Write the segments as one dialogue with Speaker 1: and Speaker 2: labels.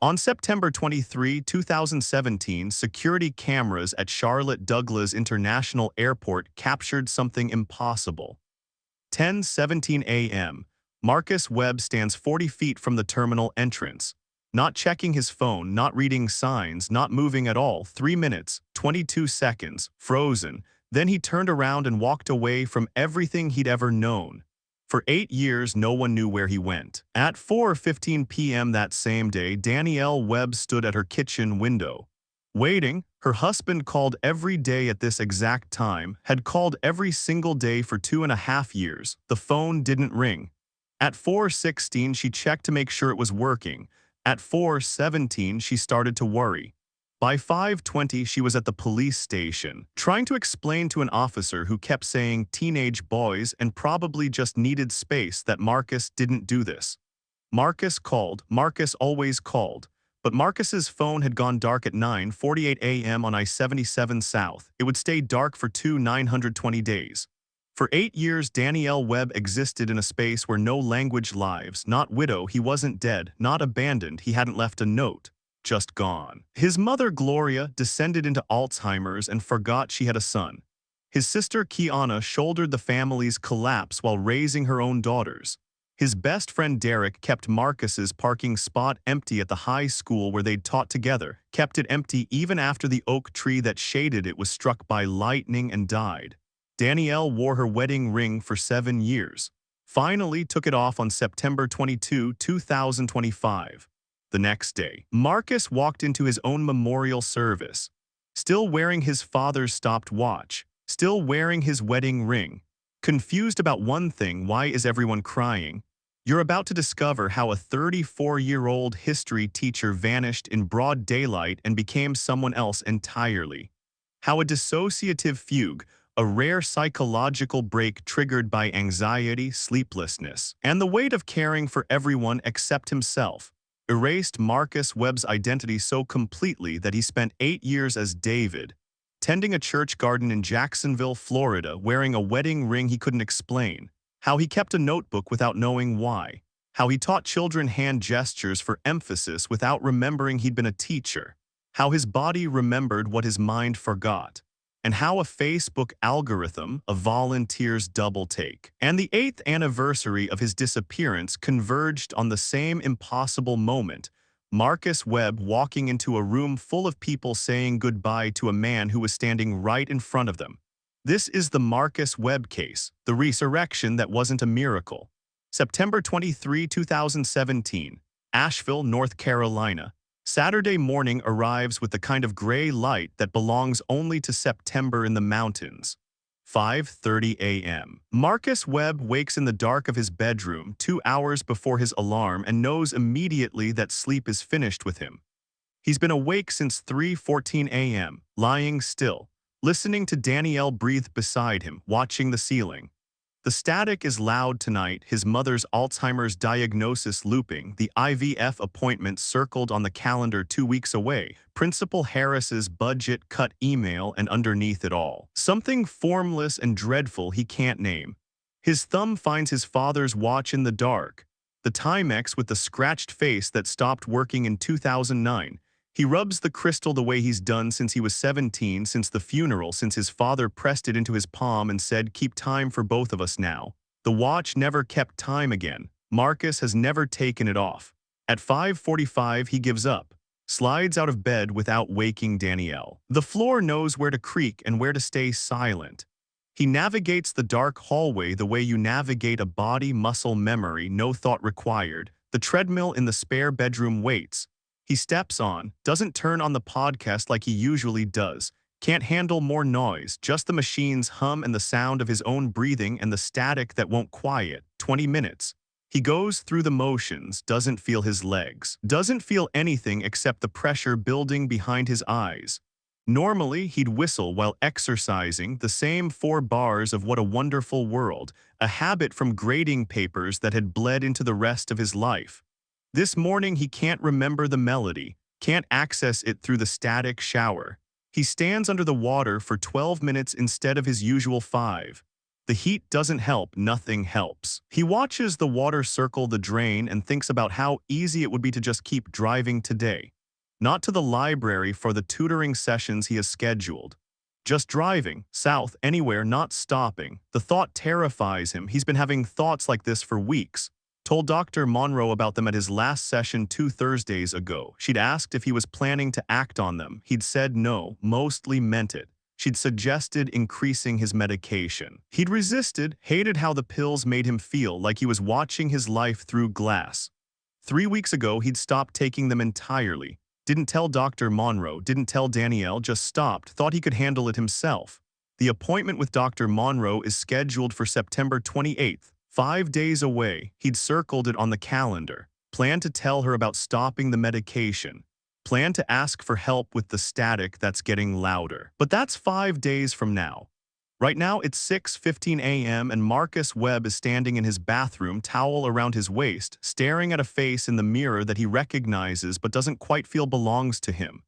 Speaker 1: On September 23, 2017, security cameras at Charlotte Douglas International Airport captured something impossible. 10:17 a.m. Marcus Webb stands 40 feet from the terminal entrance. Not checking his phone, not reading signs, not moving at all. 3 minutes, 22 seconds, frozen. Then he turned around and walked away from everything he'd ever known. For 8 years, no one knew where he went. At 4:15 p.m. that same day, Danielle Webb stood at her kitchen window. Waiting, her husband called every day at this exact time, had called every single day for 2.5 years. The phone didn't ring. At 4:16, she checked to make sure it was working. At 4:17, she started to worry. By 5:20, she was at the police station, trying to explain to an officer who kept saying teenage boys and probably just needed space that Marcus didn't do this. Marcus called. Marcus always called. But Marcus's phone had gone dark at 9:48 a.m. on I-77 South. It would stay dark for 920 days. For 8 years, Danielle Webb existed in a space where no language lives, not widow, he wasn't dead, not abandoned, he hadn't left a note. Just gone. His mother, Gloria, descended into Alzheimer's and forgot she had a son. His sister, Kiana, shouldered the family's collapse while raising her own daughters. His best friend, Derek, kept Marcus's parking spot empty at the high school where they'd taught together, kept it empty even after the oak tree that shaded it was struck by lightning and died. Danielle wore her wedding ring for 7 years. Finally took it off on September 22, 2025. The next day, Marcus walked into his own memorial service, still wearing his father's stopped watch, still wearing his wedding ring. Confused about one thing: why is everyone crying? You're about to discover how a 34-year-old history teacher vanished in broad daylight and became someone else entirely. How a dissociative fugue, a rare psychological break triggered by anxiety, sleeplessness, and the weight of caring for everyone except himself, erased Marcus Webb's identity so completely that he spent 8 years as David, tending a church garden in Jacksonville, Florida, wearing a wedding ring he couldn't explain. How he kept a notebook without knowing why. How he taught children hand gestures for emphasis without remembering he'd been a teacher. How his body remembered what his mind forgot. And how a Facebook algorithm, a volunteer's double take, and the 8th anniversary of his disappearance converged on the same impossible moment: Marcus Webb walking into a room full of people saying goodbye to a man who was standing right in front of them. This is the Marcus Webb case, the resurrection that wasn't a miracle. September 23, 2017, Asheville, North Carolina. Saturday morning arrives with the kind of gray light that belongs only to September in the mountains. 5:30 a.m. Marcus Webb wakes in the dark of his bedroom 2 hours before his alarm and knows immediately that sleep is finished with him. He's been awake since 3:14 a.m., lying still, listening to Danielle breathe beside him, watching the ceiling. The static is loud tonight, his mother's Alzheimer's diagnosis looping, the IVF appointment circled on the calendar 2 weeks away, Principal Harris's budget cut email, and underneath it all, something formless and dreadful he can't name. His thumb finds his father's watch in the dark, the Timex with the scratched face that stopped working in 2009. He rubs the crystal the way he's done since he was 17, since the funeral, since his father pressed it into his palm and said, "Keep time for both of us now." The watch never kept time again. Marcus has never taken it off. At 5:45, he gives up, slides out of bed without waking Danielle. The floor knows where to creak and where to stay silent. He navigates the dark hallway the way you navigate a body-muscle memory, no thought required. The treadmill in the spare bedroom waits. He steps on, doesn't turn on the podcast like he usually does, can't handle more noise, just the machine's hum and the sound of his own breathing and the static that won't quiet. 20 minutes. He goes through the motions, doesn't feel his legs, doesn't feel anything except the pressure building behind his eyes. Normally, he'd whistle while exercising, the same 4 bars of "What a Wonderful World," a habit from grading papers that had bled into the rest of his life. This morning he can't remember the melody, can't access it through the static shower. He stands under the water for 12 minutes instead of his usual 5. The heat doesn't help, nothing helps. He watches the water circle the drain and thinks about how easy it would be to just keep driving today. Not to the library for the tutoring sessions he has scheduled. Just driving, south, anywhere, not stopping. The thought terrifies him. He's been having thoughts like this for weeks. Told Dr. Monroe about them at his last session 2 Thursdays ago. She'd asked if he was planning to act on them. He'd said no, mostly meant it. She'd suggested increasing his medication. He'd resisted, hated how the pills made him feel like he was watching his life through glass. 3 weeks ago, he'd stopped taking them entirely. Didn't tell Dr. Monroe, didn't tell Danielle, just stopped, thought he could handle it himself. The appointment with Dr. Monroe is scheduled for September 28th, 5 days away. He'd circled it on the calendar. Planned to tell her about stopping the medication. Plan to ask for help with the static that's getting louder. But that's 5 days from now. Right now, it's 6:15 a.m. and Marcus Webb is standing in his bathroom, towel around his waist, staring at a face in the mirror that he recognizes but doesn't quite feel belongs to him.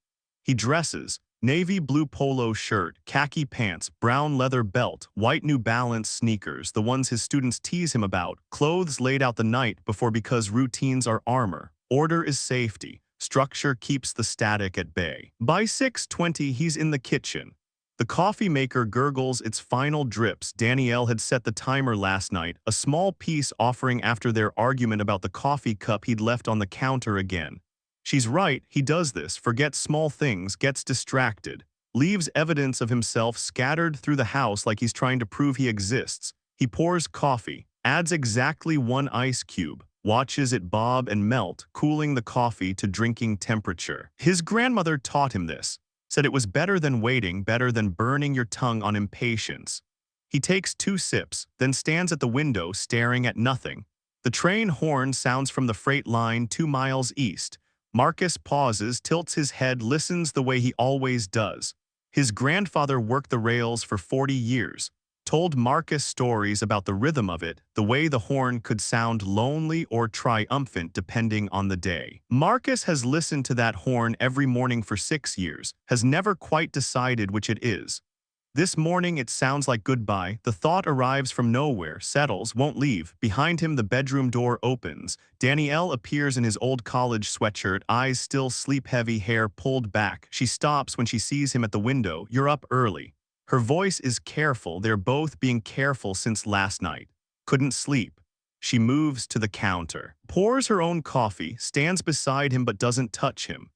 Speaker 1: He dresses, navy blue polo shirt, khaki pants, brown leather belt, white New Balance sneakers, the ones his students tease him about, clothes laid out the night before because routines are armor. Order is safety. Structure keeps the static at bay. By 6:20, he's in the kitchen. The coffee maker gurgles its final drips. Danielle had set the timer last night, a small piece offering after their argument about the coffee cup he'd left on the counter again. She's right, he does this, forgets small things, gets distracted, leaves evidence of himself scattered through the house like he's trying to prove he exists. He pours coffee, adds exactly 1 ice cube, watches it bob and melt, cooling the coffee to drinking temperature. His grandmother taught him this, said it was better than waiting, better than burning your tongue on impatience. He takes 2 sips, then stands at the window staring at nothing. The train horn sounds from the freight line 2 miles east. Marcus pauses, tilts his head, listens the way he always does. His grandfather worked the rails for 40 years. Told Marcus stories about the rhythm of it, the way the horn could sound lonely or triumphant depending on the day. Marcus has listened to that horn every morning for 6 years, has never quite decided which it is. This morning it sounds like goodbye. The thought arrives from nowhere, settles, won't leave. Behind him the bedroom door opens. Danielle appears in his old college sweatshirt, eyes still sleep-heavy, hair pulled back. She stops when she sees him at the window. "You're up early." Her voice is careful. They're both being careful since last night. Couldn't sleep. She moves to the counter, pours her own coffee, stands beside him but doesn't touch him.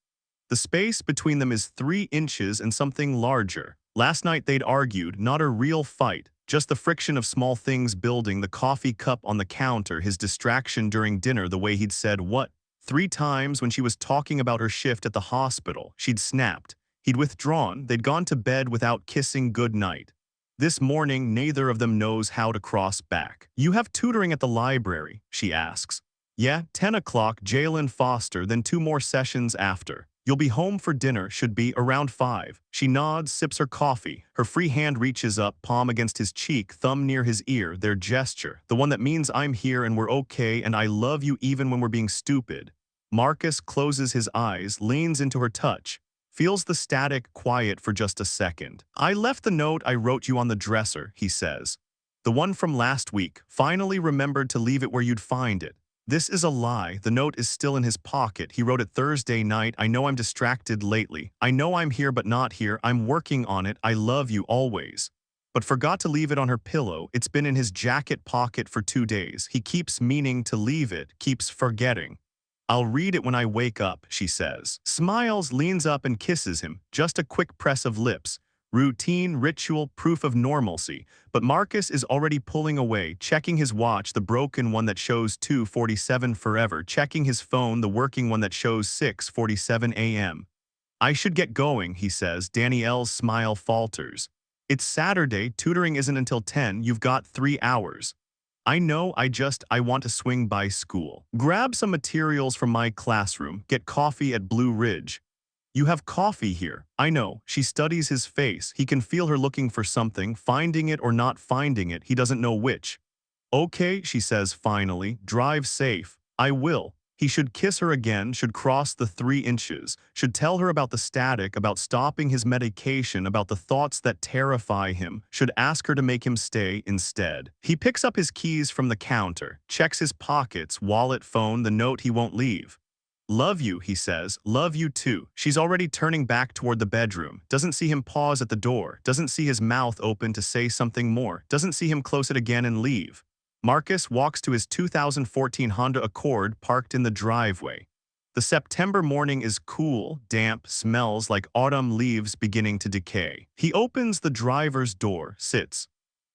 Speaker 1: The space between them is 3 inches and something larger. Last night they'd argued, not a real fight, just the friction of small things building, the coffee cup on the counter, his distraction during dinner, the way he'd said what 3 times when she was talking about her shift at the hospital. She'd snapped. He'd withdrawn. They'd gone to bed without kissing goodnight. This morning, neither of them knows how to cross back. "You have tutoring at the library?" she asks. "Yeah, 10 o'clock, Jalen Foster, then 2 more sessions after. You'll be home for dinner, should be around 5. She nods, sips her coffee. Her free hand reaches up, palm against his cheek, thumb near his ear, their gesture. The one that means I'm here and we're okay and I love you even when we're being stupid. Marcus closes his eyes, leans into her touch. Feels the static quiet for just a second. "I left the note I wrote you on the dresser," he says. "The one from last week. Finally remembered to leave it where you'd find it." This is a lie. The note is still in his pocket. He wrote it Thursday night. "I know I'm distracted lately. I know I'm here but not here. I'm working on it. I love you always." But forgot to leave it on her pillow. It's been in his jacket pocket for 2 days. He keeps meaning to leave it, keeps forgetting. "I'll read it when I wake up," she says. Smiles, leans up and kisses him. Just a quick press of lips. Routine, ritual, proof of normalcy. But Marcus is already pulling away, checking his watch, the broken one that shows 2:47 forever, checking his phone, the working one that shows 6:47 a.m. "I should get going," he says. Danielle's smile falters. "It's Saturday, tutoring isn't until 10, you've got 3 hours. "I know, I want to swing by school. Grab some materials from my classroom, get coffee at Blue Ridge." "You have coffee here." "I know." She studies his face. He can feel her looking for something, finding it or not finding it. He doesn't know which. "Okay," she says finally. "Drive safe." "I will." He should kiss her again, should cross the 3 inches, should tell her about the static, about stopping his medication, about the thoughts that terrify him, should ask her to make him stay instead. He picks up his keys from the counter, checks his pockets, wallet, phone, the note he won't leave. "Love you," he says. "Love you too." She's already turning back toward the bedroom, doesn't see him pause at the door, doesn't see his mouth open to say something more, doesn't see him close it again and leave. Marcus walks to his 2014 Honda Accord parked in the driveway. The September morning is cool, damp, smells like autumn leaves beginning to decay. He opens the driver's door, sits,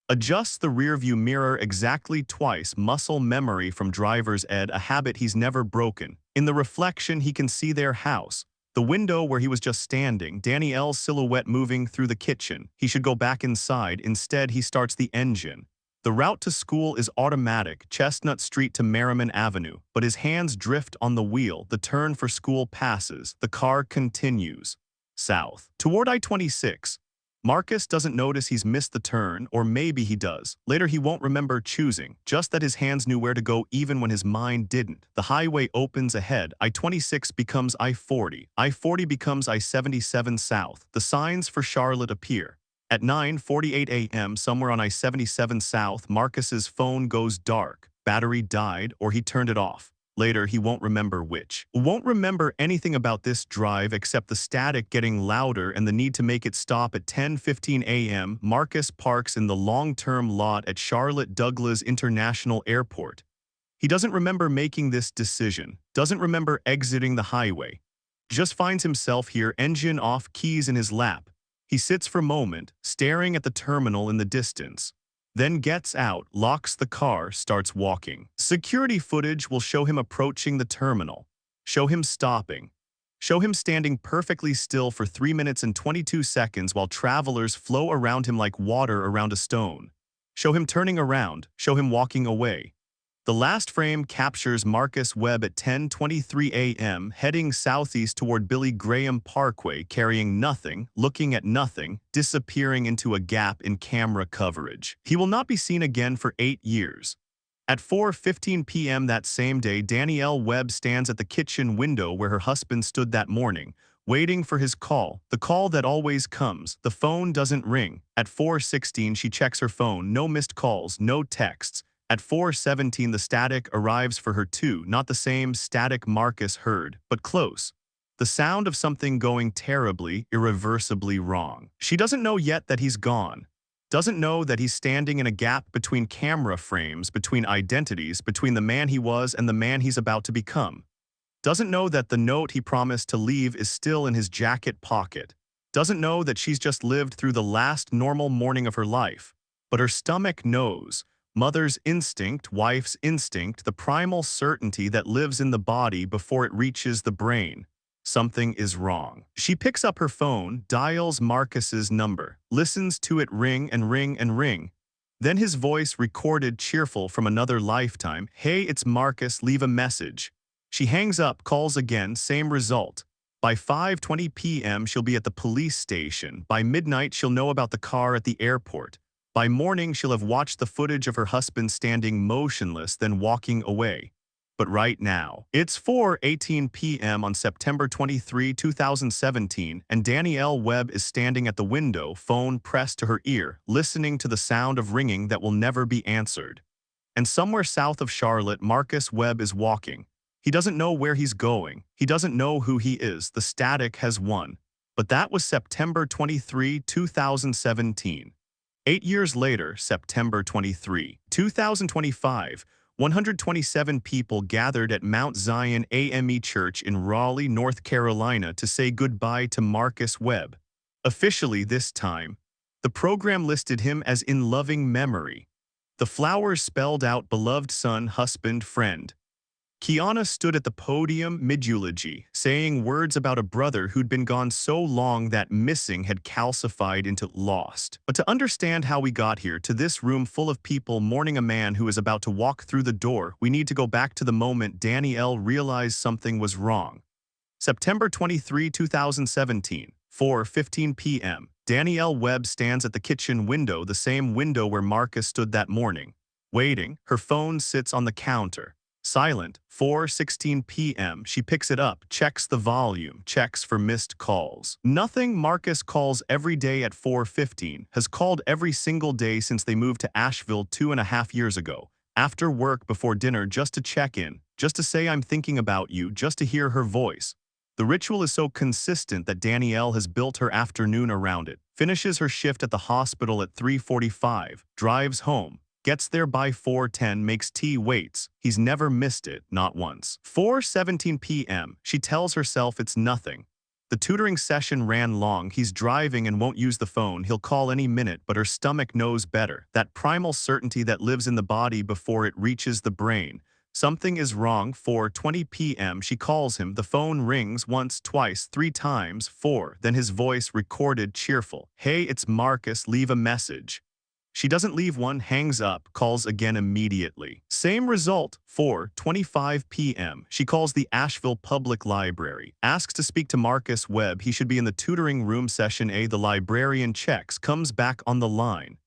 Speaker 1: adjusts the rearview mirror exactly twice, muscle memory from driver's ed, a habit he's never broken. In the reflection, he can see their house, the window where he was just standing, Danielle's silhouette moving through the kitchen. He should go back inside. Instead, he starts the engine. The route to school is automatic, Chestnut Street to Merriman Avenue, but his hands drift on the wheel. The turn for school passes. The car continues south toward I-26. Marcus doesn't notice he's missed the turn, or maybe he does. Later he won't remember choosing, just that his hands knew where to go even when his mind didn't. The highway opens ahead. I-26 becomes I-40. I-40 becomes I-77 south. The signs for Charlotte appear. At 9:48 a.m. somewhere on I-77 south, Marcus's phone goes dark. Battery died, or he turned it off. Later, he won't remember which. Won't remember anything about this drive except the static getting louder and the need to make it stop at 10:15 a.m. Marcus parks in the long-term lot at Charlotte Douglas International Airport. He doesn't remember making this decision, doesn't remember exiting the highway. Just finds himself here, engine off, keys in his lap. He sits for a moment, staring at the terminal in the distance. Then gets out, locks the car, starts walking. Security footage will show him approaching the terminal, show him stopping, show him standing perfectly still for 3 minutes and 22 seconds while travelers flow around him like water around a stone, show him turning around, show him walking away. The last frame captures Marcus Webb at 10:23 a.m. heading southeast toward Billy Graham Parkway, carrying nothing, looking at nothing, disappearing into a gap in camera coverage. He will not be seen again for 8 years. At 4:15 p.m. that same day, Danielle Webb stands at the kitchen window where her husband stood that morning, waiting for his call, the call that always comes. The phone doesn't ring. At 4:16, she checks her phone, no missed calls, no texts. At 4:17, the static arrives for her too, not the same static Marcus heard, but close. The sound of something going terribly, irreversibly wrong. She doesn't know yet that he's gone. Doesn't know that he's standing in a gap between camera frames, between identities, between the man he was and the man he's about to become. Doesn't know that the note he promised to leave is still in his jacket pocket. Doesn't know that she's just lived through the last normal morning of her life. But her stomach knows. Mother's instinct, wife's instinct, the primal certainty that lives in the body before it reaches the brain. Something is wrong. She picks up her phone, dials Marcus's number, listens to it ring and ring and ring. Then his voice recorded cheerful from another lifetime. "Hey, it's Marcus, leave a message." She hangs up, calls again, same result. By 5:20 p.m. she'll be at the police station. By midnight she'll know about the car at the airport. By morning, she'll have watched the footage of her husband standing motionless, then walking away. But right now, it's 4:18 p.m. on September 23, 2017, and Danielle Webb is standing at the window, phone pressed to her ear, listening to the sound of ringing that will never be answered. And somewhere south of Charlotte, Marcus Webb is walking. He doesn't know where he's going. He doesn't know who he is. The static has won. But that was September 23, 2017. 8 years later, September 23, 2025, 127 people gathered at Mount Zion AME Church in Raleigh, North Carolina to say goodbye to Marcus Webb. Officially this time, the program listed him as in loving memory. The flowers spelled out beloved son, husband, friend. Kiana stood at the podium, mid-eulogy, saying words about a brother who'd been gone so long that missing had calcified into lost. But to understand how we got here, to this room full of people mourning a man who is about to walk through the door, we need to go back to the moment Danielle realized something was wrong. September 23, 2017, 4:15 p.m. Danielle Webb stands at the kitchen window, the same window where Marcus stood that morning. Waiting, her phone sits on the counter. Silent, 4:16 p.m. She picks it up, checks the volume, checks for missed calls. Nothing. Marcus calls every day at 4:15, has called every single day since they moved to Asheville 2.5 years ago. After work, before dinner, just to check in, just to say I'm thinking about you, just to hear her voice. The ritual is so consistent that Danielle has built her afternoon around it. Finishes her shift at the hospital at 3:45, drives home, gets there by 4:10, makes tea, waits. He's never missed it, not once. 4:17 p.m. She tells herself it's nothing. The tutoring session ran long. He's driving and won't use the phone. He'll call any minute, but her stomach knows better. That primal certainty that lives in the body before it reaches the brain. Something is wrong. 4:20 p.m. She calls him. The phone rings once, twice, 3 times. 4. Then his voice, recorded, cheerful. Hey, it's Marcus. Leave a message. She doesn't leave one, hangs up, calls again immediately. Same result. 4:25 p.m. She calls the Asheville Public Library, asks to speak to Marcus Webb. He should be in the tutoring room, session A. The librarian checks, comes back on the line.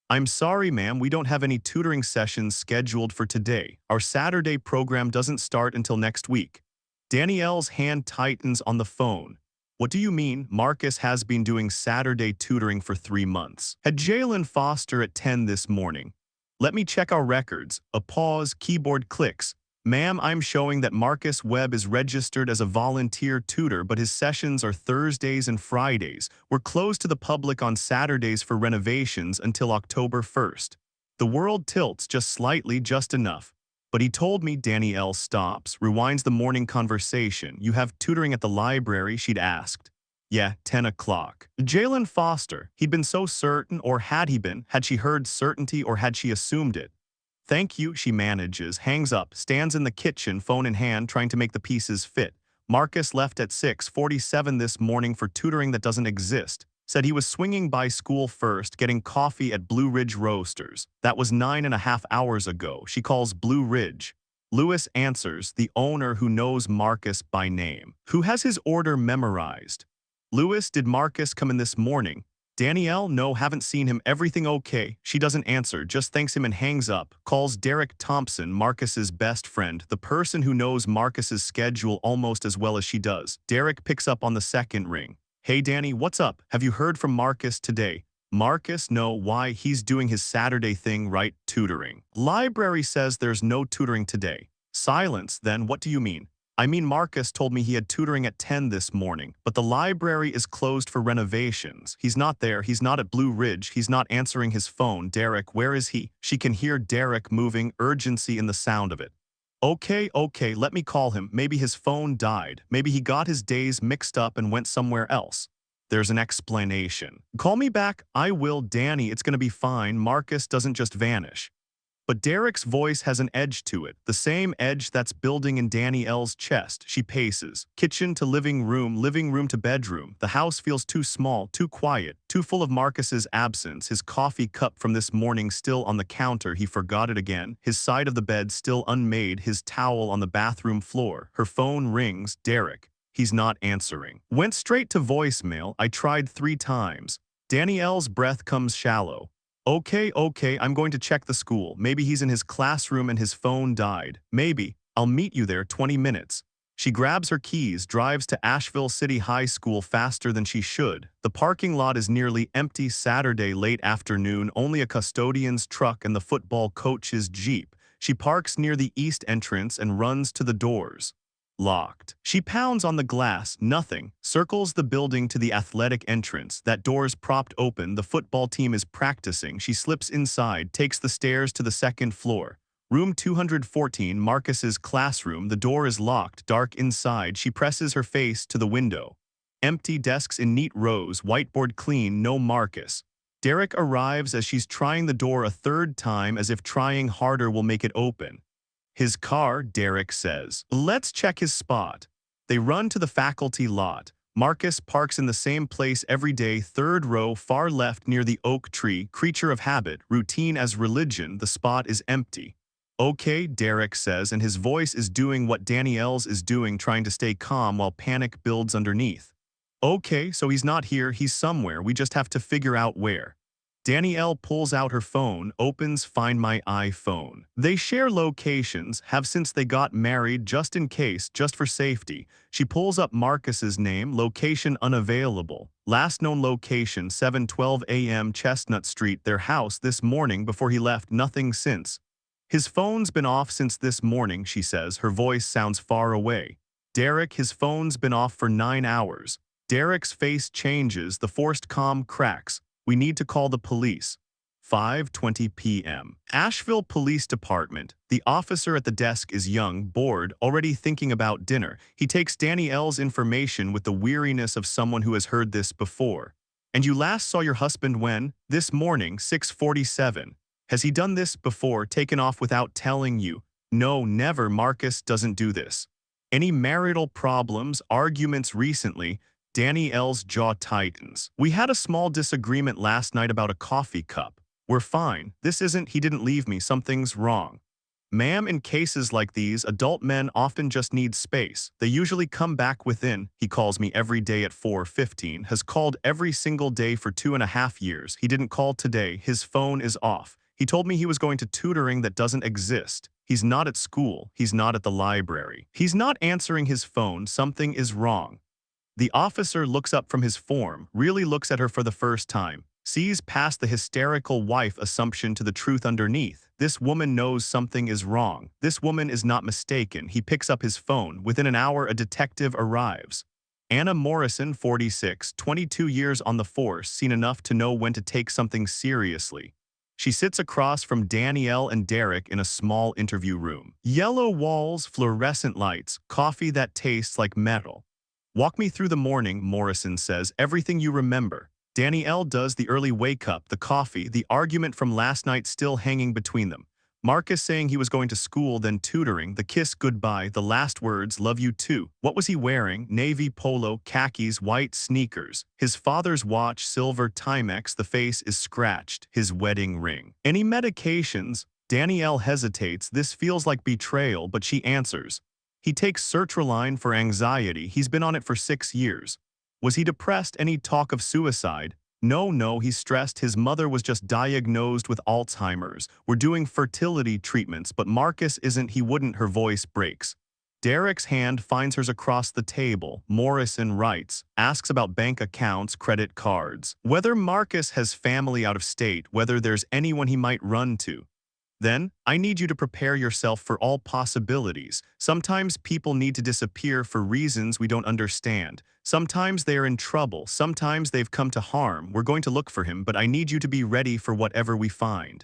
Speaker 1: I'm sorry, ma'am, we don't have any tutoring sessions scheduled for today. Our Saturday program doesn't start until next week. Danielle's hand tightens on the phone. What do you mean? Marcus has been doing Saturday tutoring for 3 months. Had Jalen Foster at 10 this morning. Let me check our records. A pause, keyboard clicks. Ma'am, I'm showing that Marcus Webb is registered as a volunteer tutor, but his sessions are Thursdays and Fridays. We're closed to the public on Saturdays for renovations until October 1st. The world tilts just slightly, just enough. But he told me. Danielle stops, rewinds the morning conversation. You have tutoring at the library, she'd asked. Yeah, 10 o'clock. Jalen Foster. He'd been so certain, or had he been? Had she heard certainty, or had she assumed it? Thank you, she manages, hangs up, stands in the kitchen, phone in hand, trying to make the pieces fit. Marcus left at 6:47 this morning for tutoring that doesn't exist. Said he was swinging by school first, getting coffee at Blue Ridge Roasters. That was 9.5 hours ago. She calls Blue Ridge. Lewis answers, the owner who knows Marcus by name, who has his order memorized. Lewis, did Marcus come in this morning? Danielle, no, haven't seen him. Everything okay? She doesn't answer, just thanks him and hangs up. Calls Derek Thompson, Marcus's best friend, the person who knows Marcus's schedule almost as well as she does. Derek picks up on the second ring. Hey Danny, what's up? Have you heard from Marcus today? Marcus, no, why? He's doing his Saturday thing, right? Tutoring. Library says there's no tutoring today. Silence, then what do you mean? I mean, Marcus told me he had tutoring at 10 this morning, but the library is closed for renovations. He's not there, he's not at Blue Ridge, he's not answering his phone. Derek, where is he? She can hear Derek moving, urgency in the sound of it. Okay, let me call him. Maybe his phone died. Maybe he got his days mixed up and went somewhere else. There's an explanation. Call me back. I will, Danny. It's gonna be fine. Marcus doesn't just vanish. But Derek's voice has an edge to it, the same edge that's building in Danielle's chest. She paces. Kitchen to living room to bedroom. The house feels too small, too quiet, too full of Marcus's absence. His coffee cup from this morning still on the counter. He forgot it again. His side of the bed still unmade. His towel on the bathroom floor. Her phone rings. Derek. He's not answering. Went straight to voicemail. I tried 3 times. Danielle's breath comes shallow. Okay, I'm going to check the school. Maybe he's in his classroom and his phone died. Maybe. I'll meet you there 20 minutes. She grabs her keys, drives to Asheville City High School faster than she should. The parking lot is nearly empty. Saturday late afternoon, only a custodian's truck and the football coach's Jeep. She parks near the east entrance and runs to the doors. Locked. She pounds on the glass, nothing, circles the building to the athletic entrance. That door's propped open, the football team is practicing. She slips inside, takes the stairs to the second floor. Room 214, Marcus's classroom. The door is locked, dark inside. She presses her face to the window. Empty desks in neat rows, whiteboard clean, no Marcus. Derek arrives as she's trying the door a 3rd time, as if trying harder will make it open. His car, Derek says. Let's check his spot. They run to the faculty lot. Marcus parks in the same place every day, 3rd row, far left near the oak tree. Creature of habit, routine as religion. The spot is empty. Okay, Derek says, and his voice is doing what Danielle's is doing, trying to stay calm while panic builds underneath. Okay, so he's not here, he's somewhere. We just have to figure out where. Danielle pulls out her phone, opens Find My iPhone. They share locations, have since they got married just in case, just for safety. She pulls up Marcus's name, location unavailable. Last known location, 7:12 a.m. Chestnut Street, their house this morning before he left, nothing since. His phone's been off since this morning, she says. Her voice sounds far away. Derek, his phone's been off for 9 hours. Derek's face changes, the forced calm cracks. We need to call the police. 5:20 p.m. Asheville Police Department. The officer at the desk is young, bored, already thinking about dinner. He takes Danielle's information with the weariness of someone who has heard this before. And you last saw your husband when? This morning, 6:47. Has he done this before, taken off without telling you? No, never. Marcus doesn't do this. Any marital problems, arguments recently? Danielle's jaw tightens. We had a small disagreement last night about a coffee cup. We're fine. This isn't, he didn't leave me, something's wrong. Ma'am, in cases like these, adult men often just need space. They usually come back within. He calls me every day at 4:15, has called every single day for 2.5 years. He didn't call today. His phone is off. He told me he was going to tutoring that doesn't exist. He's not at school. He's not at the library. He's not answering his phone. Something is wrong. The officer looks up from his form, really looks at her for the first time, sees past the hysterical wife assumption to the truth underneath. This woman knows something is wrong. This woman is not mistaken. He picks up his phone. Within an hour, a detective arrives. Anna Morrison, 46, 22 years on the force, seen enough to know when to take something seriously. She sits across from Danielle and Derek in a small interview room. Yellow walls, fluorescent lights, coffee that tastes like metal. Walk me through the morning, Morrison says, everything you remember. Danielle does, the early wake-up, the coffee, the argument from last night still hanging between them. Marcus saying he was going to school, then tutoring, the kiss goodbye, the last words, love you too. What was he wearing? Navy polo, khakis, white sneakers. His father's watch, silver Timex, the face is scratched, his wedding ring. Any medications? Danielle hesitates. This feels like betrayal, but she answers. He takes sertraline for anxiety. He's been on it for 6 years. Was he depressed? Any talk of suicide? No, he's stressed. His mother was just diagnosed with Alzheimer's. We're doing fertility treatments, but Marcus isn't. He wouldn't. Her voice breaks. Derek's hand finds hers across the table. Morrison writes, asks about bank accounts, credit cards, whether Marcus has family out of state, whether there's anyone he might run to. Then, I need you to prepare yourself for all possibilities. Sometimes people need to disappear for reasons we don't understand. Sometimes they are in trouble. Sometimes they've come to harm. We're going to look for him, but I need you to be ready for whatever we find.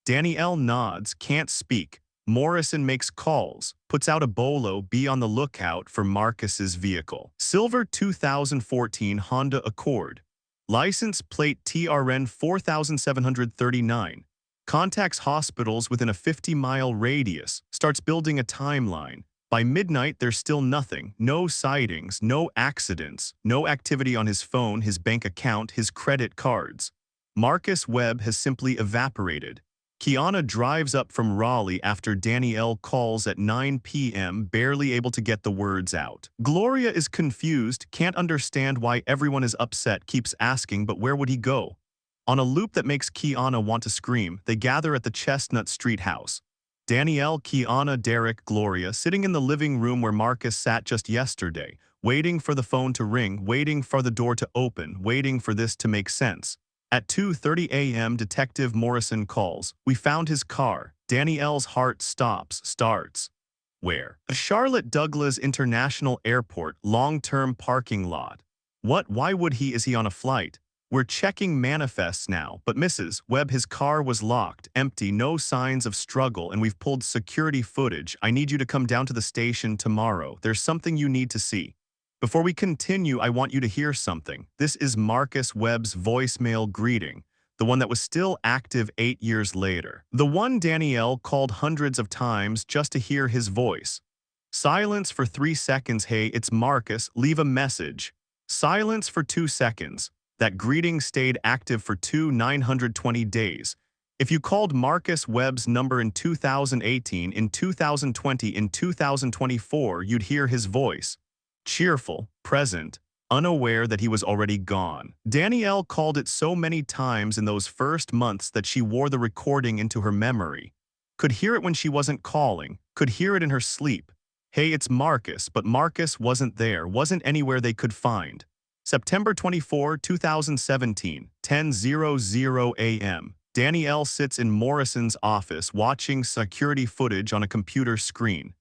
Speaker 1: Danielle nods, can't speak. Morrison makes calls, puts out a bolo, be on the lookout for Marcus's vehicle. Silver 2014 Honda Accord. License plate TRN 4739. Contacts hospitals within a 50-mile radius, starts building a timeline. By midnight, there's still nothing. No sightings, no accidents, no activity on his phone, his bank account, his credit cards. Marcus Webb has simply evaporated. Kiana drives up from Raleigh after Danielle calls at 9 p.m., barely able to get the words out. Gloria is confused, can't understand why everyone is upset, keeps asking, but where would he go? On a loop that makes Kiana want to scream, they gather at the Chestnut Street house. Danielle, Kiana, Derek, Gloria, sitting in the living room where Marcus sat just yesterday, waiting for the phone to ring, waiting for the door to open, waiting for this to make sense. At 2:30 a.m., Detective Morrison calls. We found his car. Danielle's heart starts. Where? A Charlotte Douglas International Airport, long-term parking lot. What? Why would he? Is he on a flight? We're checking manifests now, but Mrs. Webb, his car was locked, empty, no signs of struggle, and we've pulled security footage. I need you to come down to the station tomorrow. There's something you need to see. Before we continue, I want you to hear something. This is Marcus Webb's voicemail greeting, the one that was still active 8 years later. The one Danielle called hundreds of times just to hear his voice. Silence for 3 seconds. Hey, it's Marcus. Leave a message. Silence for 2 seconds. That greeting stayed active for 920 days. If you called Marcus Webb's number in 2018, in 2020, in 2024, you'd hear his voice. Cheerful, present, unaware that he was already gone. Danielle called it so many times in those first months that she wore the recording into her memory. Could hear it when she wasn't calling, could hear it in her sleep. Hey, it's Marcus, but Marcus wasn't there, wasn't anywhere they could find. September 24, 2017, 10:00 a.m. Danielle sits in Morrison's office watching security footage on a computer screen.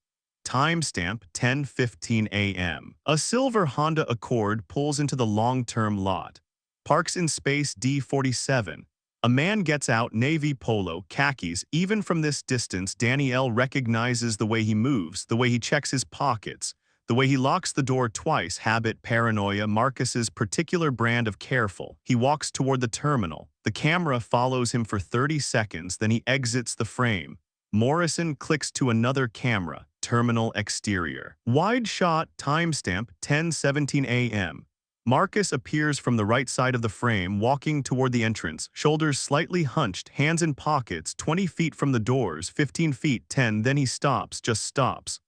Speaker 1: Timestamp 10:15 a.m. A silver Honda Accord pulls into the long-term lot. Parks in space D47. A man gets out, navy polo, khakis. Even from this distance, Danielle recognizes the way he moves, the way he checks his pockets, the way he locks the door twice. Habit, paranoia, Marcus's particular brand of careful. He walks toward the terminal. The camera follows him for 30 seconds, then he exits the frame. Morrison clicks to another camera, terminal exterior. Wide shot, timestamp 10:17 a.m. Marcus appears from the right side of the frame, walking toward the entrance, shoulders slightly hunched, hands in pockets, 20 feet from the doors, 15 feet, 10, then he stops, just stops.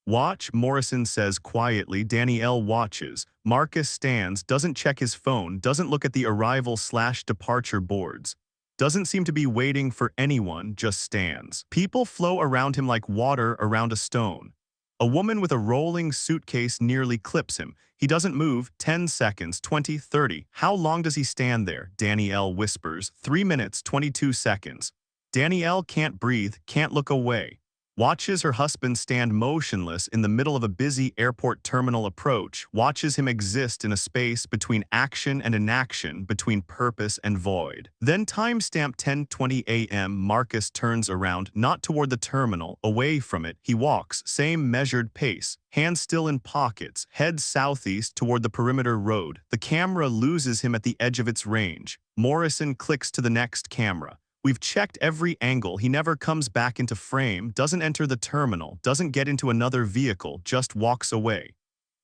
Speaker 1: Watch, Morrison says quietly. Danielle watches. Marcus stands, doesn't check his phone, doesn't look at the arrival/departure boards. Doesn't seem to be waiting for anyone, just stands. People flow around him like water around a stone. A woman with a rolling suitcase nearly clips him. He doesn't move. 10 seconds, 20, 30. How long does he stand there? Danielle whispers. 3 minutes, 22 seconds. Danielle can't breathe, can't look away. Watches her husband stand motionless in the middle of a busy airport terminal approach, watches him exist in a space between action and inaction, between purpose and void. Then timestamp 10:20 a.m. Marcus turns around, not toward the terminal, away from it. He walks, same measured pace, hands still in pockets, head southeast toward the perimeter road. The camera loses him at the edge of its range. Morrison clicks to the next camera. We've checked every angle. He never comes back into frame, doesn't enter the terminal, doesn't get into another vehicle, just walks away.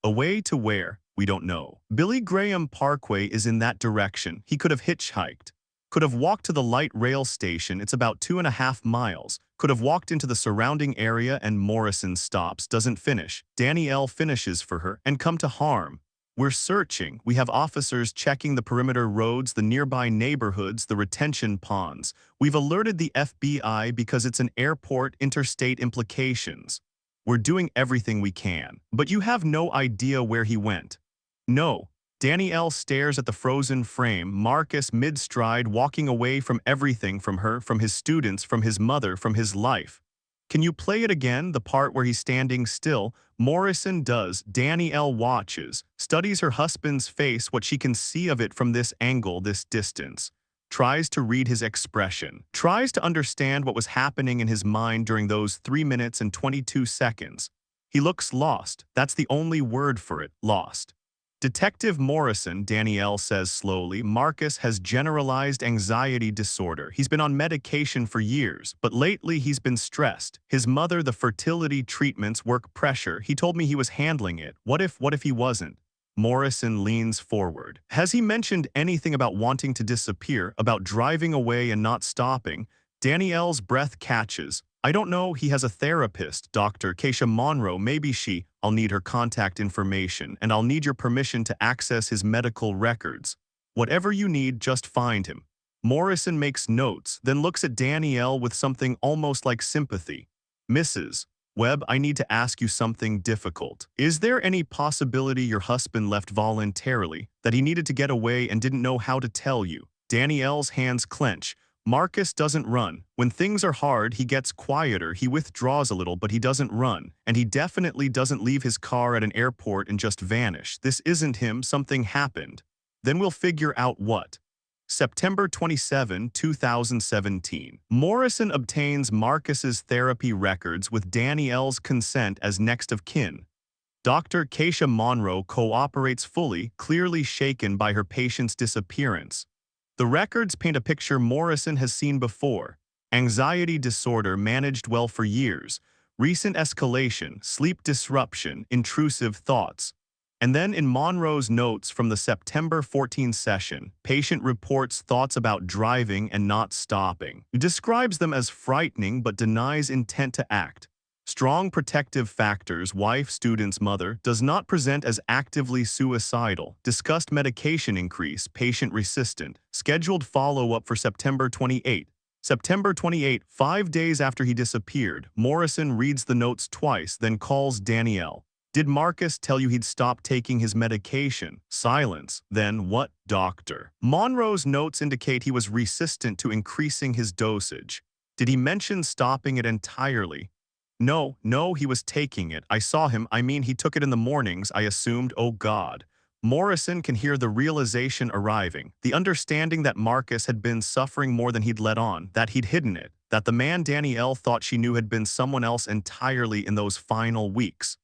Speaker 1: Away to where? We don't know. Billy Graham Parkway is in that direction. He could have hitchhiked. Could have walked to the light rail station. It's about 2.5 miles. Could have walked into the surrounding area, and Morrison stops, doesn't finish. Danielle finishes for her and come to harm. We're searching. We have officers checking the perimeter roads, the nearby neighborhoods, the retention ponds. We've alerted the FBI because it's an airport, interstate implications. We're doing everything we can. But you have no idea where he went. No. Danielle stares at the frozen frame, Marcus mid-stride, walking away from everything, from her, from his students, from his mother, from his life. Can you play it again, the part where he's standing still? Morrison does. Danielle watches, studies her husband's face, what she can see of it from this angle, this distance. Tries to read his expression. Tries to understand what was happening in his mind during those 3 minutes and 22 seconds. He looks lost. That's the only word for it, lost. Detective Morrison, Danielle says slowly, Marcus has generalized anxiety disorder. He's been on medication for years, but lately he's been stressed. His mother, the fertility treatments, work pressure. He told me he was handling it. What if he wasn't? Morrison leans forward. Has he mentioned anything about wanting to disappear, about driving away and not stopping? Danielle's breath catches. I don't know, he has a therapist, Dr. Keisha Monroe, maybe she. I'll need her contact information, and I'll need your permission to access his medical records. Whatever you need, just find him. Morrison makes notes, then looks at Danielle with something almost like sympathy. Mrs. Webb, I need to ask you something difficult. Is there any possibility your husband left voluntarily, that he needed to get away and didn't know how to tell you? Danielle's hands clench. Marcus doesn't run. When things are hard, he gets quieter, he withdraws a little, but he doesn't run. And he definitely doesn't leave his car at an airport and just vanish. This isn't him, something happened. Then we'll figure out what. September 27, 2017. Morrison obtains Marcus's therapy records with Danielle's consent as next of kin. Dr. Keisha Monroe cooperates fully, clearly shaken by her patient's disappearance. The records paint a picture Morrison has seen before. Anxiety disorder managed well for years. Recent escalation, sleep disruption, intrusive thoughts. And then in Monroe's notes from the September 14 session, patient reports thoughts about driving and not stopping. He describes them as frightening but denies intent to act. Strong protective factors, wife, student's mother, does not present as actively suicidal. Discussed medication increase, patient resistant. Scheduled follow-up for September 28. September 28, 5 days after he disappeared, Morrison reads the notes twice, then calls Danielle. Did Marcus tell you he'd stop taking his medication? Silence. Then what, doctor? Monroe's notes indicate he was resistant to increasing his dosage. Did he mention stopping it entirely? No, he was taking it. I saw him. I mean, he took it in the mornings. I assumed, oh God. Morrison can hear the realization arriving, the understanding that Marcus had been suffering more than he'd let on, that he'd hidden it, that the man Danielle thought she knew had been someone else entirely in those final weeks.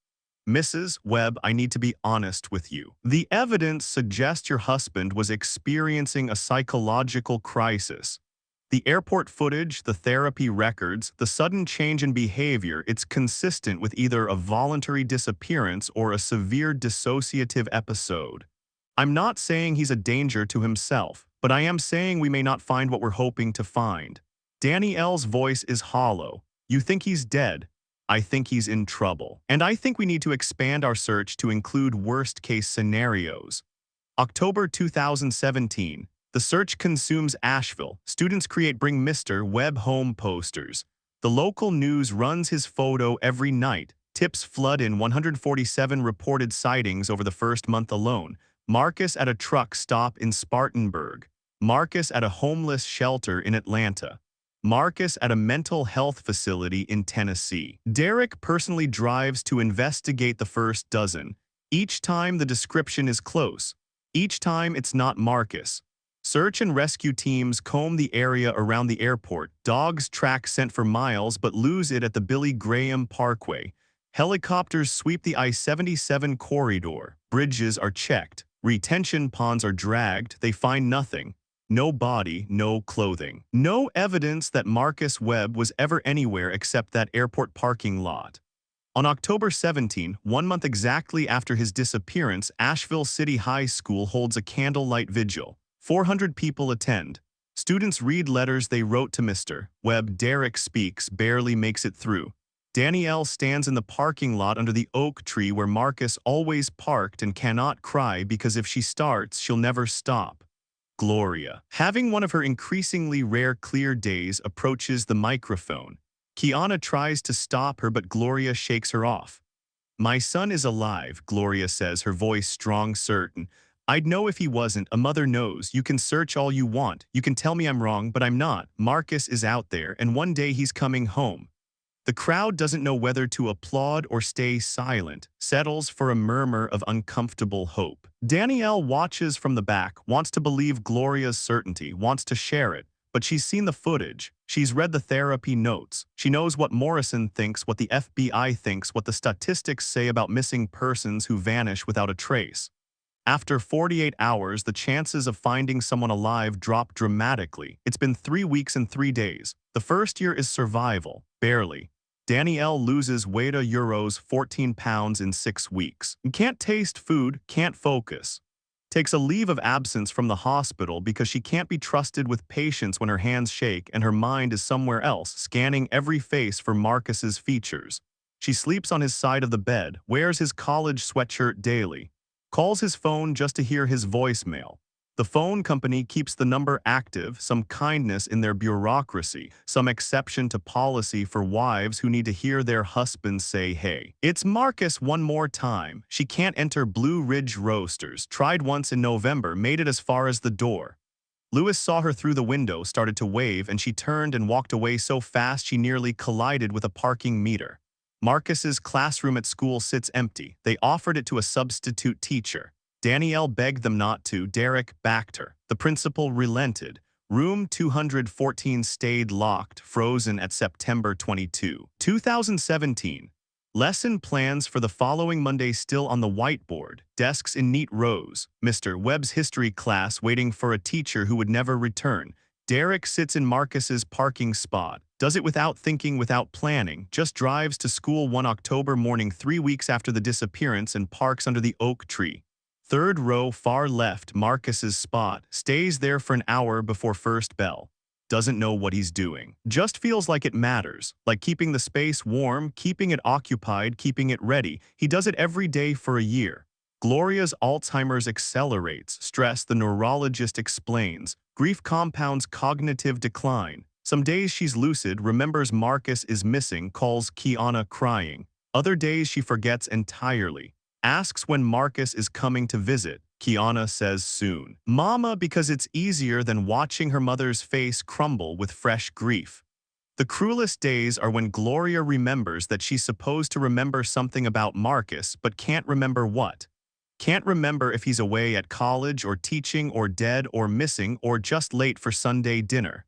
Speaker 1: Mrs. Webb, I need to be honest with you. The evidence suggests your husband was experiencing a psychological crisis. The airport footage, the therapy records, the sudden change in behavior, it's consistent with either a voluntary disappearance or a severe dissociative episode. I'm not saying he's a danger to himself, but I am saying we may not find what we're hoping to find. Danielle's voice is hollow. You think he's dead. I think he's in trouble. And I think we need to expand our search to include worst-case scenarios. October 2017. The search consumes Asheville. Students create Bring Mr. Webb home posters. The local news runs his photo every night. Tips flood in 147 reported sightings over the first month alone. Marcus at a truck stop in Spartanburg. Marcus at a homeless shelter in Atlanta. Marcus at a mental health facility in Tennessee. Derek personally drives to investigate the first dozen. Each time the description is close. Each time it's not Marcus. Search and rescue teams comb the area around the airport. Dogs track scent for miles but lose it at the Billy Graham Parkway. Helicopters sweep the I-77 corridor. Bridges are checked. Retention ponds are dragged. They find nothing. No body, no clothing. No evidence that Marcus Webb was ever anywhere except that airport parking lot. On October 17, 1 month exactly after his disappearance, Asheville City High School holds a candlelight vigil. 400 people attend. Students read letters they wrote to Mr. Webb. Derek speaks, barely makes it through. Danielle stands in the parking lot under the oak tree where Marcus always parked and cannot cry because if she starts, she'll never stop. Gloria, having one of her increasingly rare clear days, approaches the microphone. Kiana tries to stop her, but Gloria shakes her off. My son is alive, Gloria says, her voice strong, certain. I'd know if he wasn't. A mother knows. You can search all you want. You can tell me I'm wrong, but I'm not. Marcus is out there, and one day he's coming home. The crowd doesn't know whether to applaud or stay silent, settles for a murmur of uncomfortable hope. Danielle watches from the back, wants to believe Gloria's certainty, wants to share it, but she's seen the footage. She's read the therapy notes. She knows what Morrison thinks, what the FBI thinks, what the statistics say about missing persons who vanish without a trace. After 48 hours, the chances of finding someone alive drop dramatically. It's been 3 weeks and 3 days. The first year is survival, barely. Danielle loses weight euros 14 pounds in 6 weeks. Can't taste food, can't focus. Takes a leave of absence from the hospital because she can't be trusted with patients when her hands shake and her mind is somewhere else, scanning every face for Marcus's features. She sleeps on his side of the bed, wears his college sweatshirt daily. Calls his phone just to hear his voicemail. The phone company keeps the number active, some kindness in their bureaucracy, some exception to policy for wives who need to hear their husbands say, hey. It's Marcus one more time. She can't enter Blue Ridge Roasters. Tried once in November, made it as far as the door. Lewis saw her through the window, started to wave, and she turned and walked away so fast she nearly collided with a parking meter. Marcus's classroom at school sits empty. They offered it to a substitute teacher. Danielle begged them not to. Derek backed her. The principal relented. Room 214 stayed locked, frozen at September 22, 2017. Lesson plans for the following Monday still on the whiteboard. Desks in neat rows. Mr. Webb's history class waiting for a teacher who would never return. Derek sits in Marcus's parking spot. Does it without thinking, without planning. Just drives to school one October morning 3 weeks after the disappearance and parks under the oak tree. Third row, far left, Marcus's spot. Stays there for an hour before first bell. doesn't know what he's doing. Just feels like it matters, like keeping the space warm, keeping it occupied, keeping it ready. He does it every day for a year. Gloria's Alzheimer's accelerates, stress, the neurologist explains. Grief compounds cognitive decline. Some days she's lucid, remembers Marcus is missing, calls Kiana crying. Other days she forgets entirely. Asks when Marcus is coming to visit. Kiana says soon. Mama, because it's easier than watching her mother's face crumble with fresh grief. The cruelest days are when Gloria remembers that she's supposed to remember something about Marcus but can't remember what. Can't remember if he's away at college or teaching or dead or missing or just late for Sunday dinner.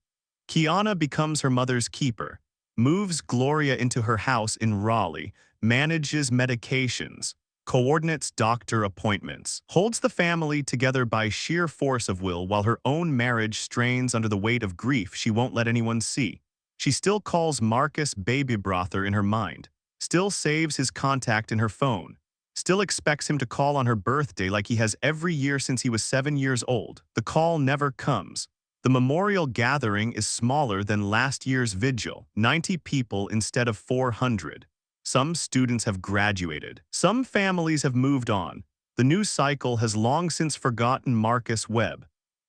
Speaker 1: Kiana becomes her mother's keeper, moves Gloria into her house in Raleigh, manages medications, coordinates doctor appointments, holds the family together by sheer force of will while her own marriage strains under the weight of grief she won't let anyone see. She still calls Marcus baby brother in her mind, still saves his contact in her phone, still expects him to call on her birthday like he has every year since he was 7 years old. The call never comes. The memorial gathering is smaller than last year's vigil, 90 people instead of 400. Some students have graduated. Some families have moved on. The new cycle has long since forgotten Marcus Webb.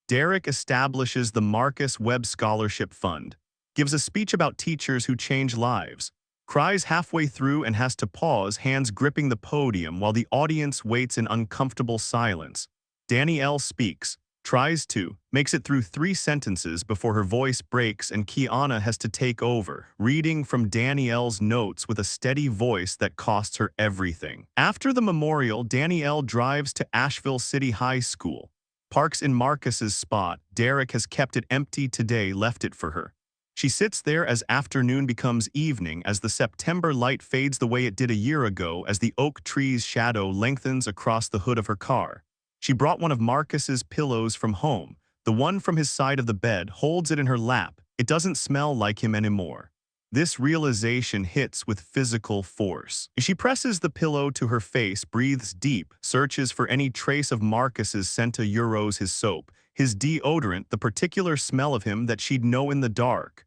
Speaker 1: Derek establishes the Marcus Webb Scholarship Fund, gives a speech about teachers who change lives, cries halfway through and has to pause, hands gripping the podium while the audience waits in uncomfortable silence. Danielle speaks, tries to, makes it through 3 sentences before her voice breaks and Kiana has to take over, reading from Danielle's notes with a steady voice that costs her everything. After the memorial, Danielle drives to Asheville City High School, parks in Marcus's spot. Derek has kept it empty today, left it for her. She sits there as afternoon becomes evening, as the September light fades the way it did a year ago, as the oak tree's shadow lengthens across the hood of her car. She brought one of Marcus's pillows from home, the one from his side of the bed, holds it in her lap. It doesn't smell like him anymore. This realization hits with physical force. She presses the pillow to her face, breathes deep, searches for any trace of Marcus's scent euros, his soap, his deodorant, the particular smell of him that she'd know in the dark.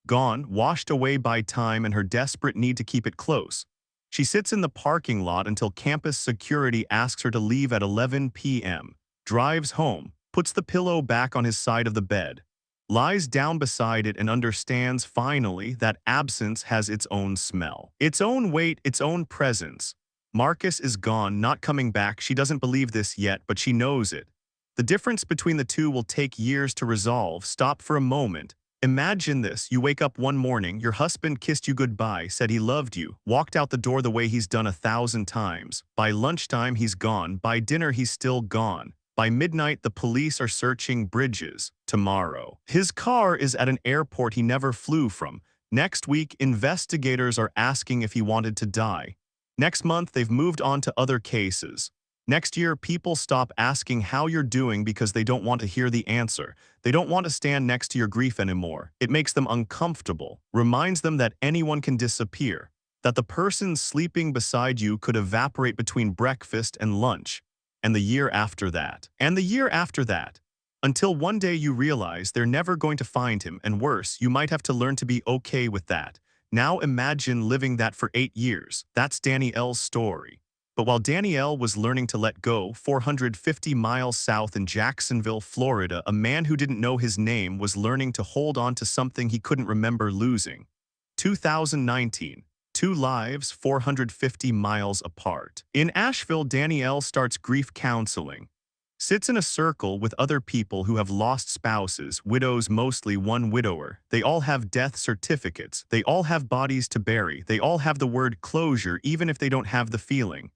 Speaker 1: Gone, washed away by time and her desperate need to keep it close. She sits in the parking lot until campus security asks her to leave at 11 p.m., drives home, puts the pillow back on his side of the bed, lies down beside it and understands finally that absence has its own smell, its own weight, its own presence. Marcus is gone, not coming back. She doesn't believe this yet, but she knows it. The difference between the two will take years to resolve. Stop for a moment. Imagine this. You wake up one morning, your husband kissed you goodbye, said he loved you, walked out the door the way he's done 1,000 times. By lunchtime, he's gone. By dinner, he's still gone. By midnight, the police are searching Bridges. Tomorrow, his car is at an airport he never flew from. Next week, investigators are asking if he wanted to die. Next month, they've moved on to other cases. Next year, people stop asking how you're doing because they don't want to hear the answer. They don't want to stand next to your grief anymore. It makes them uncomfortable, reminds them that anyone can disappear, that the person sleeping beside you could evaporate between breakfast and lunch, and the year after that, and the year after that, until one day you realize they're never going to find him, and worse, you might have to learn to be okay with that. Now imagine living that for 8 years. That's Danielle's story. But while Danielle was learning to let go, 450 miles south in Jacksonville, Florida, a man who didn't know his name was learning to hold on to something he couldn't remember losing. 2019. 2 lives, 450 miles apart. In Asheville, Danielle starts grief counseling. Sits in a circle with other people who have lost spouses, widows, mostly one widower. They all have death certificates. They all have bodies to bury. They all have the word closure, even if they don't have the feeling.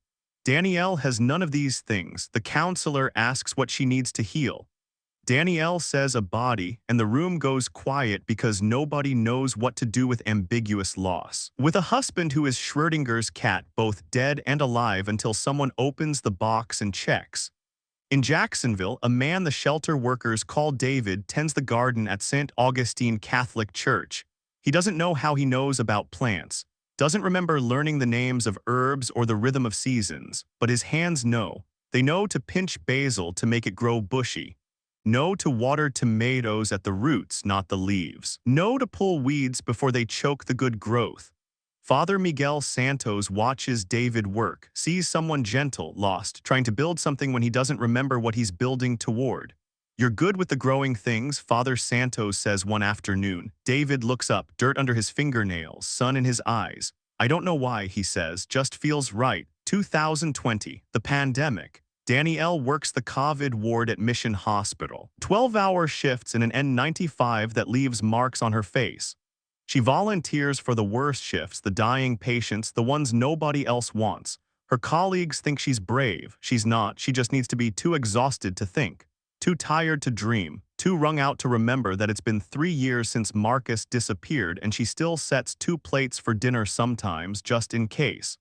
Speaker 1: Danielle has none of these things. The counselor asks what she needs to heal. Danielle says a body, and the room goes quiet because nobody knows what to do with ambiguous loss. With a husband who is Schrödinger's cat, both dead and alive until someone opens the box and checks. In Jacksonville, a man the shelter workers call David tends the garden at St. Augustine Catholic Church. He doesn't know how he knows about plants, doesn't remember learning the names of herbs or the rhythm of seasons, but his hands know. They know to pinch basil to make it grow bushy. No to water tomatoes at the roots, not the leaves. No to pull weeds before they choke the good growth. Father Miguel Santos watches David work, sees someone gentle, lost, trying to build something when he doesn't remember what he's building toward. You're good with the growing things, Father Santos says one afternoon. David looks up, dirt under his fingernails, sun in his eyes. I don't know why, he says, just feels right. 2020, the pandemic. Danielle works the COVID ward at Mission Hospital. 12-hour shifts in an N95 that leaves marks on her face. She volunteers for the worst shifts, the dying patients, the ones nobody else wants. Her colleagues think she's brave. She's not. She just needs to be too exhausted to think, too tired to dream, too wrung out to remember that it's been 3 years since Marcus disappeared, and she still sets 2 plates for dinner sometimes, just in case.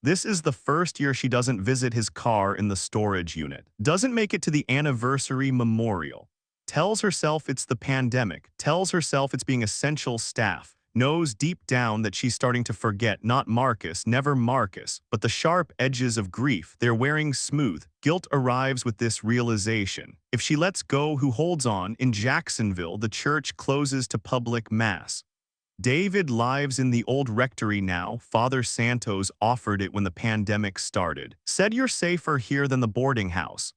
Speaker 1: This is the first year she doesn't visit his car in the storage unit, doesn't make it to the anniversary memorial. Tells herself it's the pandemic, tells herself it's being essential staff, knows deep down that she's starting to forget not Marcus, never Marcus, but the sharp edges of grief they're wearing smooth. Guilt arrives with this realization. If she lets go, who holds on? In Jacksonville, the church closes to public mass. David lives in the old rectory now. Father Santos offered it when the pandemic started. Said you're safer here than the boarding house.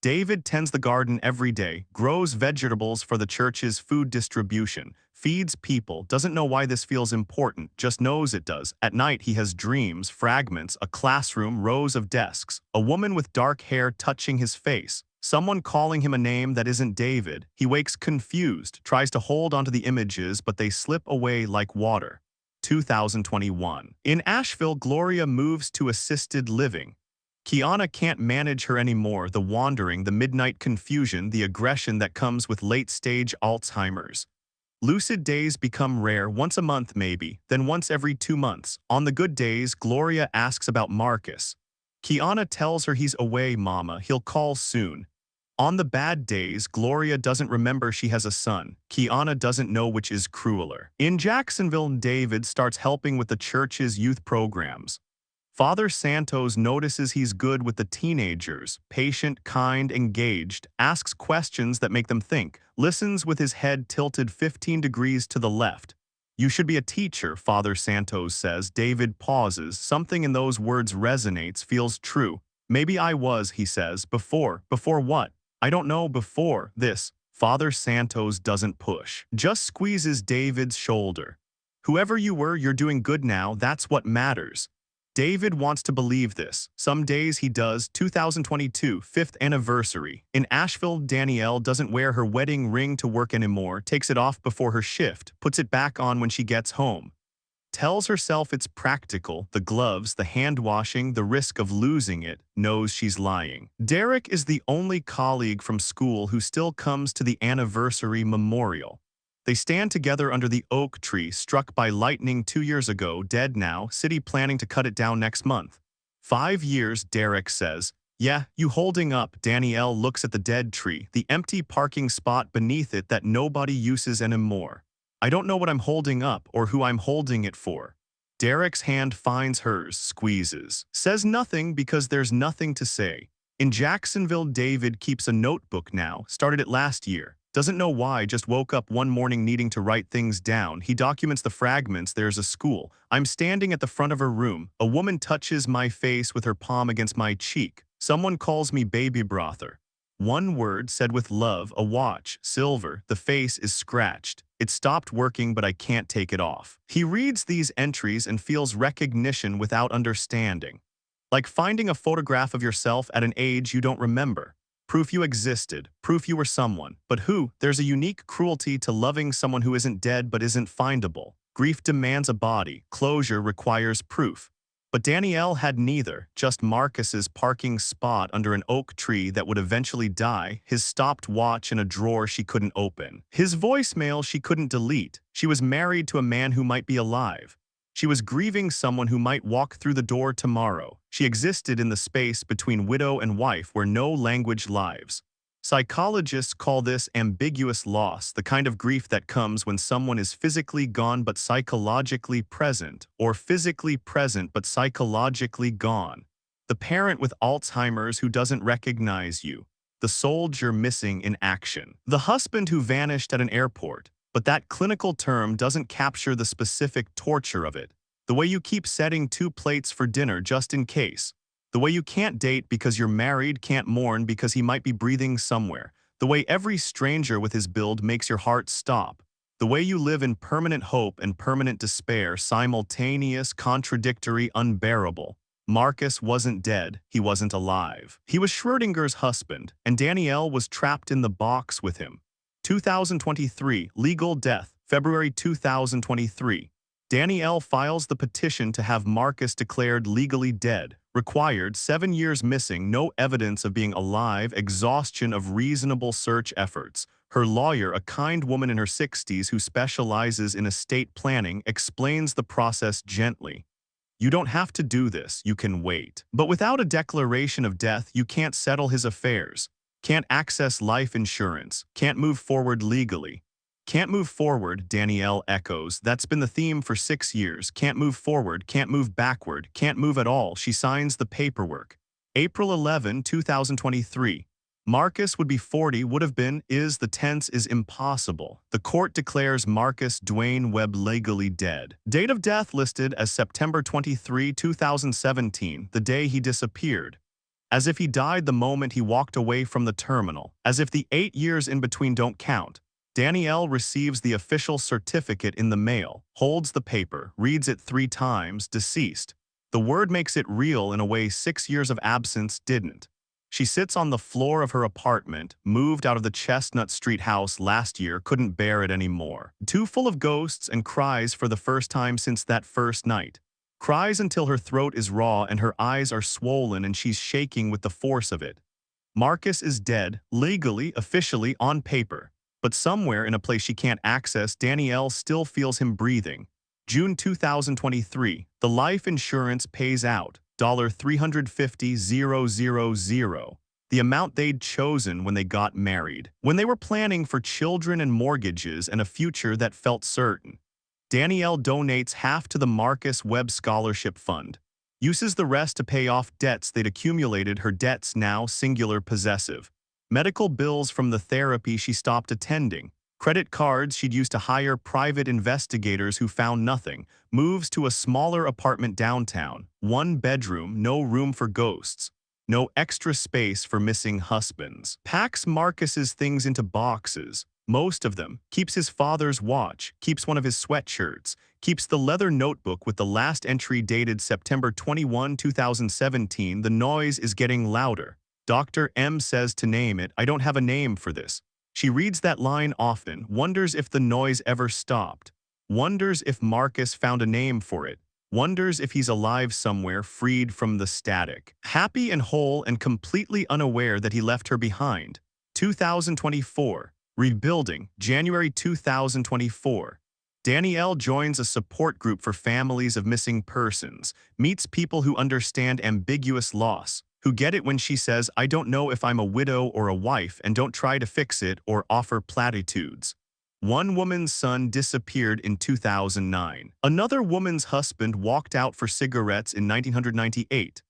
Speaker 1: David tends the garden every day, grows vegetables for the church's food distribution, feeds people, doesn't know why this feels important, just knows it does. At night he has dreams, fragments, a classroom, rows of desks, a woman with dark hair touching his face, someone calling him a name that isn't David. He wakes confused, tries to hold onto the images, but they slip away like water. 2021. In Asheville, Gloria moves to assisted living. Kiana can't manage her anymore, the wandering, the midnight confusion, the aggression that comes with late-stage Alzheimer's. Lucid days become rare, once a month maybe, then once every 2 months. On the good days, Gloria asks about Marcus. Kiana tells her he's away, mama, he'll call soon. On the bad days, Gloria doesn't remember she has a son. Kiana doesn't know which is crueler. In Jacksonville, David starts helping with the church's youth programs. Father Santos notices he's good with the teenagers, patient, kind, engaged, asks questions that make them think, listens with his head tilted 15 degrees to the left. You should be a teacher, Father Santos says. David pauses. Something in those words resonates, feels true. Maybe I was, he says. Before what? I don't know, before this. Father Santos doesn't push, just squeezes David's shoulder. Whoever you were, you're doing good now, that's what matters. David wants to believe this. Some days he does. 2022, 5th anniversary. In Asheville, Danielle doesn't wear her wedding ring to work anymore, takes it off before her shift, puts it back on when she gets home. Tells herself it's practical, the gloves, the hand washing, the risk of losing it, knows she's lying. Derek is the only colleague from school who still comes to the anniversary memorial. They stand together under the oak tree struck by lightning 2 years ago, dead now, city planning to cut it down next month. 5 years, Derek says. Yeah, you holding up. Danielle looks at the dead tree, the empty parking spot beneath it that nobody uses anymore. I don't know what I'm holding up or who I'm holding it for. Derek's hand finds hers, squeezes. Says nothing because there's nothing to say. In Jacksonville, David keeps a notebook now, started it last year. Doesn't know why, just woke up one morning needing to write things down. He documents the fragments. There's a school. I'm standing at the front of her room. A woman touches my face with her palm against my cheek. Someone calls me baby brother. One word said with love, a watch, silver. The face is scratched. It stopped working, but I can't take it off. He reads these entries and feels recognition without understanding. Like finding a photograph of yourself at an age you don't remember. Proof you existed, proof you were someone. But who? There's a unique cruelty to loving someone who isn't dead but isn't findable. Grief demands a body, closure requires proof. But Danielle had neither, just Marcus's parking spot under an oak tree that would eventually die, his stopped watch in a drawer she couldn't open, his voicemail she couldn't delete. She was married to a man who might be alive. She was grieving someone who might walk through the door tomorrow. She existed in the space between widow and wife where no language lives. Psychologists call this ambiguous loss, the kind of grief that comes when someone is physically gone but psychologically present, or physically present but psychologically gone. The parent with Alzheimer's who doesn't recognize you. the soldier missing in action. The husband who vanished at an airport, but that clinical term doesn't capture the specific torture of it. The way you keep setting 2 plates for dinner just in case. The way you can't date because you're married, can't mourn because he might be breathing somewhere. The way every stranger with his build makes your heart stop. The way you live in permanent hope and permanent despair, simultaneous, contradictory, unbearable. Marcus wasn't dead, he wasn't alive. He was Schrödinger's husband, and Danielle was trapped in the box with him. 2023, legal death, February 2023. Danielle files the petition to have Marcus declared legally dead. Required 7 years missing, no evidence of being alive, exhaustion of reasonable search efforts. Her lawyer, a kind woman in her 60s who specializes in estate planning, explains the process gently. You don't have to do this, you can wait. But without a declaration of death, you can't settle his affairs, can't access life insurance, can't move forward legally. Can't move forward, Danielle echoes. That's been the theme for 6 years. Can't move forward, can't move backward, can't move at all. She signs the paperwork. April 11, 2023. Marcus would be 40, would have been, is, the tense is impossible. The court declares Marcus Dwayne Webb legally dead. Date of death listed as September 23, 2017, the day he disappeared. As if he died the moment he walked away from the terminal. As if the 8 years in between don't count. Danielle receives the official certificate in the mail, holds the paper, reads it 3 times, deceased. The word makes it real in a way 6 years of absence didn't. She sits on the floor of her apartment, moved out of the Chestnut Street house last year, couldn't bear it anymore. Too full of ghosts, and cries for the first time since that first night. Cries until her throat is raw and her eyes are swollen and she's shaking with the force of it. Marcus is dead, legally, officially, on paper. But somewhere in a place she can't access, Danielle still feels him breathing. June 2023, the life insurance pays out, $350,000, the amount they'd chosen when they got married, when they were planning for children and mortgages and a future that felt certain. Danielle donates half to the Marcus Webb Scholarship Fund, uses the rest to pay off debts they'd accumulated, her debts now singular possessive. Medical bills from the therapy she stopped attending, credit cards she'd used to hire private investigators who found nothing, moves to a smaller apartment downtown, 1 bedroom, no room for ghosts, no extra space for missing husbands. Packs Marcus's things into boxes, most of them, keeps his father's watch, keeps one of his sweatshirts, keeps the leather notebook with the last entry dated September 21, 2017. The noise is getting louder. Dr. M says to name it. I don't have a name for this. She reads that line often, wonders if the noise ever stopped, wonders if Marcus found a name for it, wonders if he's alive somewhere freed from the static, happy and whole and completely unaware that he left her behind. 2024. Rebuilding, January 2024. Danielle joins a support group for families of missing persons, meets people who understand ambiguous loss, who get it when she says, I don't know if I'm a widow or a wife, and don't try to fix it or offer platitudes. One woman's son disappeared in 2009. Another woman's husband walked out for cigarettes in 1998.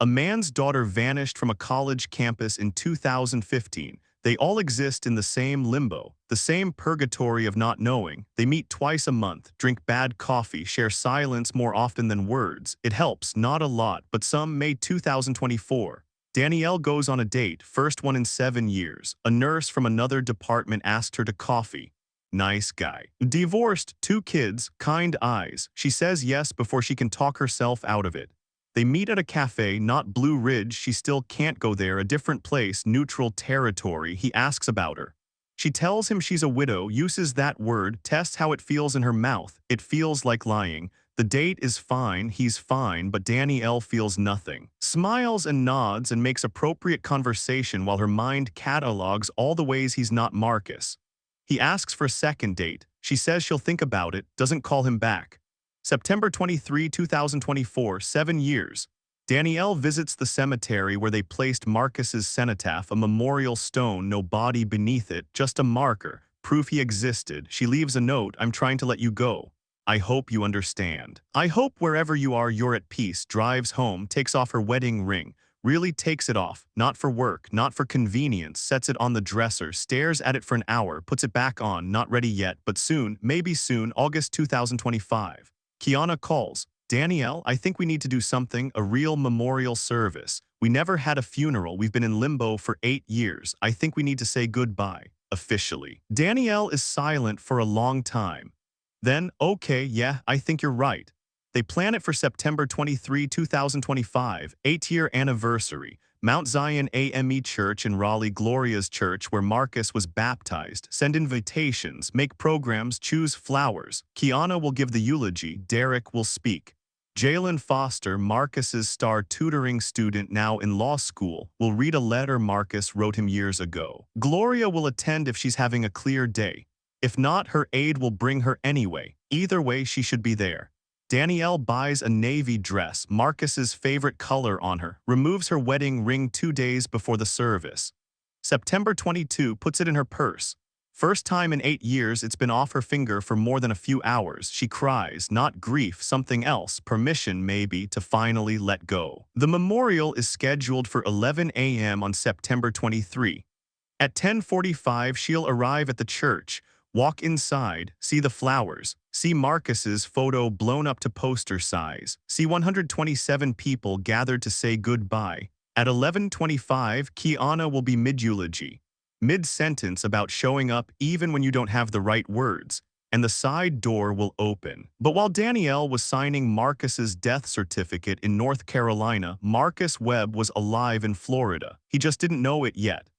Speaker 1: A man's daughter vanished from a college campus in 2015. They all exist in the same limbo, the same purgatory of not knowing. They meet twice a month, drink bad coffee, share silence more often than words. It helps, not a lot, but some. May 2024. Danielle goes on a date, first one in 7 years. A nurse from another department asked her to coffee. Nice guy. Divorced, 2 kids, kind eyes. She says yes before she can talk herself out of it. They meet at a cafe, not Blue Ridge, she still can't go there, a different place, neutral territory. He asks about her. She tells him she's a widow, uses that word, tests how it feels in her mouth. It feels like lying. The date is fine, he's fine, but Danielle feels nothing. Smiles and nods and makes appropriate conversation while her mind catalogs all the ways he's not Marcus. He asks for a second date. She says she'll think about it, doesn't call him back. September 23, 2024, 7 years. Danielle visits the cemetery where they placed Marcus's cenotaph, a memorial stone, no body beneath it, just a marker, proof he existed. She leaves a note, I'm trying to let you go. I hope you understand. I hope wherever you are, you're at peace. Drives home, takes off her wedding ring, really takes it off, not for work, not for convenience, sets it on the dresser, stares at it for an hour, puts it back on, not ready yet, but soon, maybe soon, August 2025. Kiana calls. Danielle, I think we need to do something, a real memorial service. We never had a funeral, we've been in limbo for 8 years. I think we need to say goodbye, officially. Danielle is silent for a long time. Then, okay, yeah, I think you're right. They plan it for September 23, 2025, 8-year anniversary. Mount Zion AME Church in Raleigh, Gloria's church where Marcus was baptized. Send invitations, make programs, choose flowers. Kiana will give the eulogy, Derek will speak. Jalen Foster, Marcus's star tutoring student now in law school, will read a letter Marcus wrote him years ago. Gloria will attend if she's having a clear day. If not, her aide will bring her anyway. Either way, she should be there. Danielle buys a navy dress, Marcus's favorite color, on her, removes her wedding ring 2 days before the service. September 22 puts it in her purse. First time in 8 years it's been off her finger for more than a few hours. She cries, not grief, something else, permission maybe, to finally let go. The memorial is scheduled for 11 a.m. on September 23. At 10:45 she'll arrive at the church, walk inside, see the flowers, see Marcus's photo blown up to poster size, see 127 people gathered to say goodbye. At 11:25 Kiana will be mid-eulogy. Mid-sentence about showing up even when you don't have the right words, and the side door will open. But while Danielle was signing Marcus's death certificate in North Carolina, Marcus Webb was alive in Florida. He just didn't know it yet.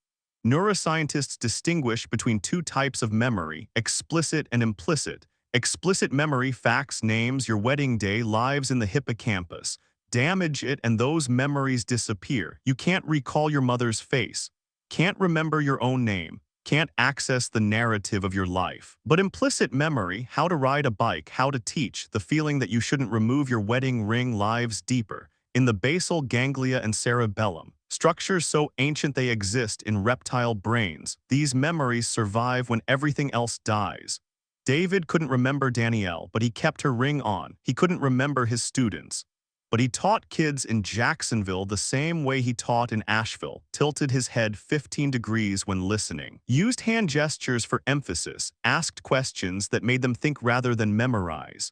Speaker 1: Neuroscientists distinguish between 2 types of memory, explicit and implicit. Explicit memory, facts, names, your wedding day, lives in the hippocampus. Damage it and those memories disappear. You can't recall your mother's face. Can't remember your own name, can't access the narrative of your life. But implicit memory, how to ride a bike, how to teach, the feeling that you shouldn't remove your wedding ring, lives deeper. In the basal ganglia and cerebellum, structures so ancient they exist in reptile brains, these memories survive when everything else dies. David couldn't remember Danielle, but he kept her ring on. He couldn't remember his students. But he taught kids in Jacksonville the same way he taught in Asheville, tilted his head 15 degrees when listening, used hand gestures for emphasis, asked questions that made them think rather than memorize.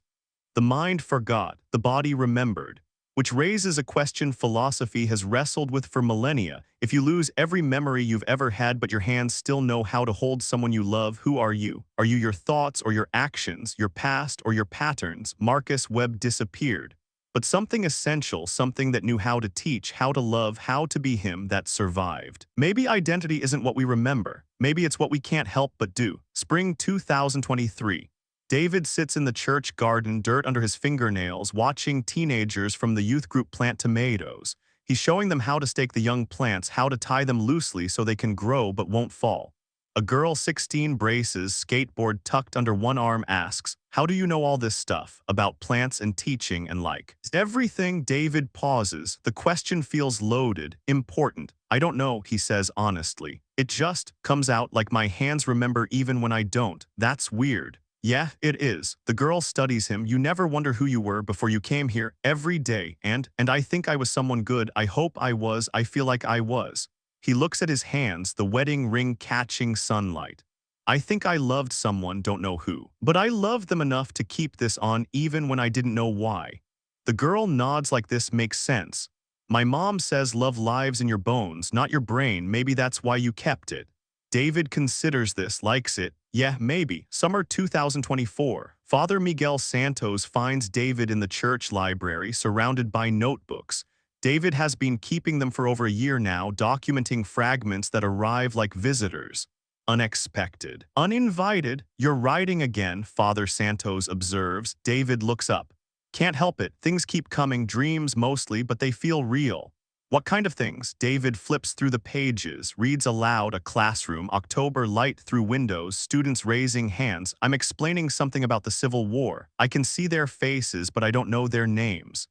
Speaker 1: The mind forgot, the body remembered, which raises a question philosophy has wrestled with for millennia. If you lose every memory you've ever had but your hands still know how to hold someone you love, who are you? Are you your thoughts or your actions, your past or your patterns? Marcus Webb disappeared. But something essential, something that knew how to teach, how to love, how to be him, that survived. Maybe identity isn't what we remember. Maybe it's what we can't help but do. Spring 2023. David sits in the church garden, dirt under his fingernails, watching teenagers from the youth group plant tomatoes. He's showing them how to stake the young plants, how to tie them loosely so they can grow but won't fall. A girl 16 braces, skateboard tucked under one arm, asks, "How do you know all this stuff about plants and teaching and like?" Everything. David pauses. The question feels loaded, important. "I don't know," he says honestly. "It just comes out like my hands remember even when I don't. That's weird." "Yeah, it is." The girl studies him. "You never wonder who you were before you came here, every day, and I think I was someone good. I hope I was. I feel like I was." He looks at his hands, the wedding ring catching sunlight. "I think I loved someone, don't know who. But I loved them enough to keep this on even when I didn't know why." The girl nods like this makes sense. "My mom says love lives in your bones, not your brain. Maybe that's why you kept it." David considers this, likes it. "Yeah, maybe." Summer 2024. Father Miguel Santos finds David in the church library, surrounded by notebooks. David has been keeping them for over a year now, documenting fragments that arrive like visitors. Unexpected. Uninvited. "You're writing again," Father Santos observes. David looks up. "Can't help it. Things keep coming, dreams mostly, but they feel real." "What kind of things?" David flips through the pages, reads aloud. A classroom, October light through windows, students raising hands. "I'm explaining something about the Civil War. I can see their faces, but I don't know their names."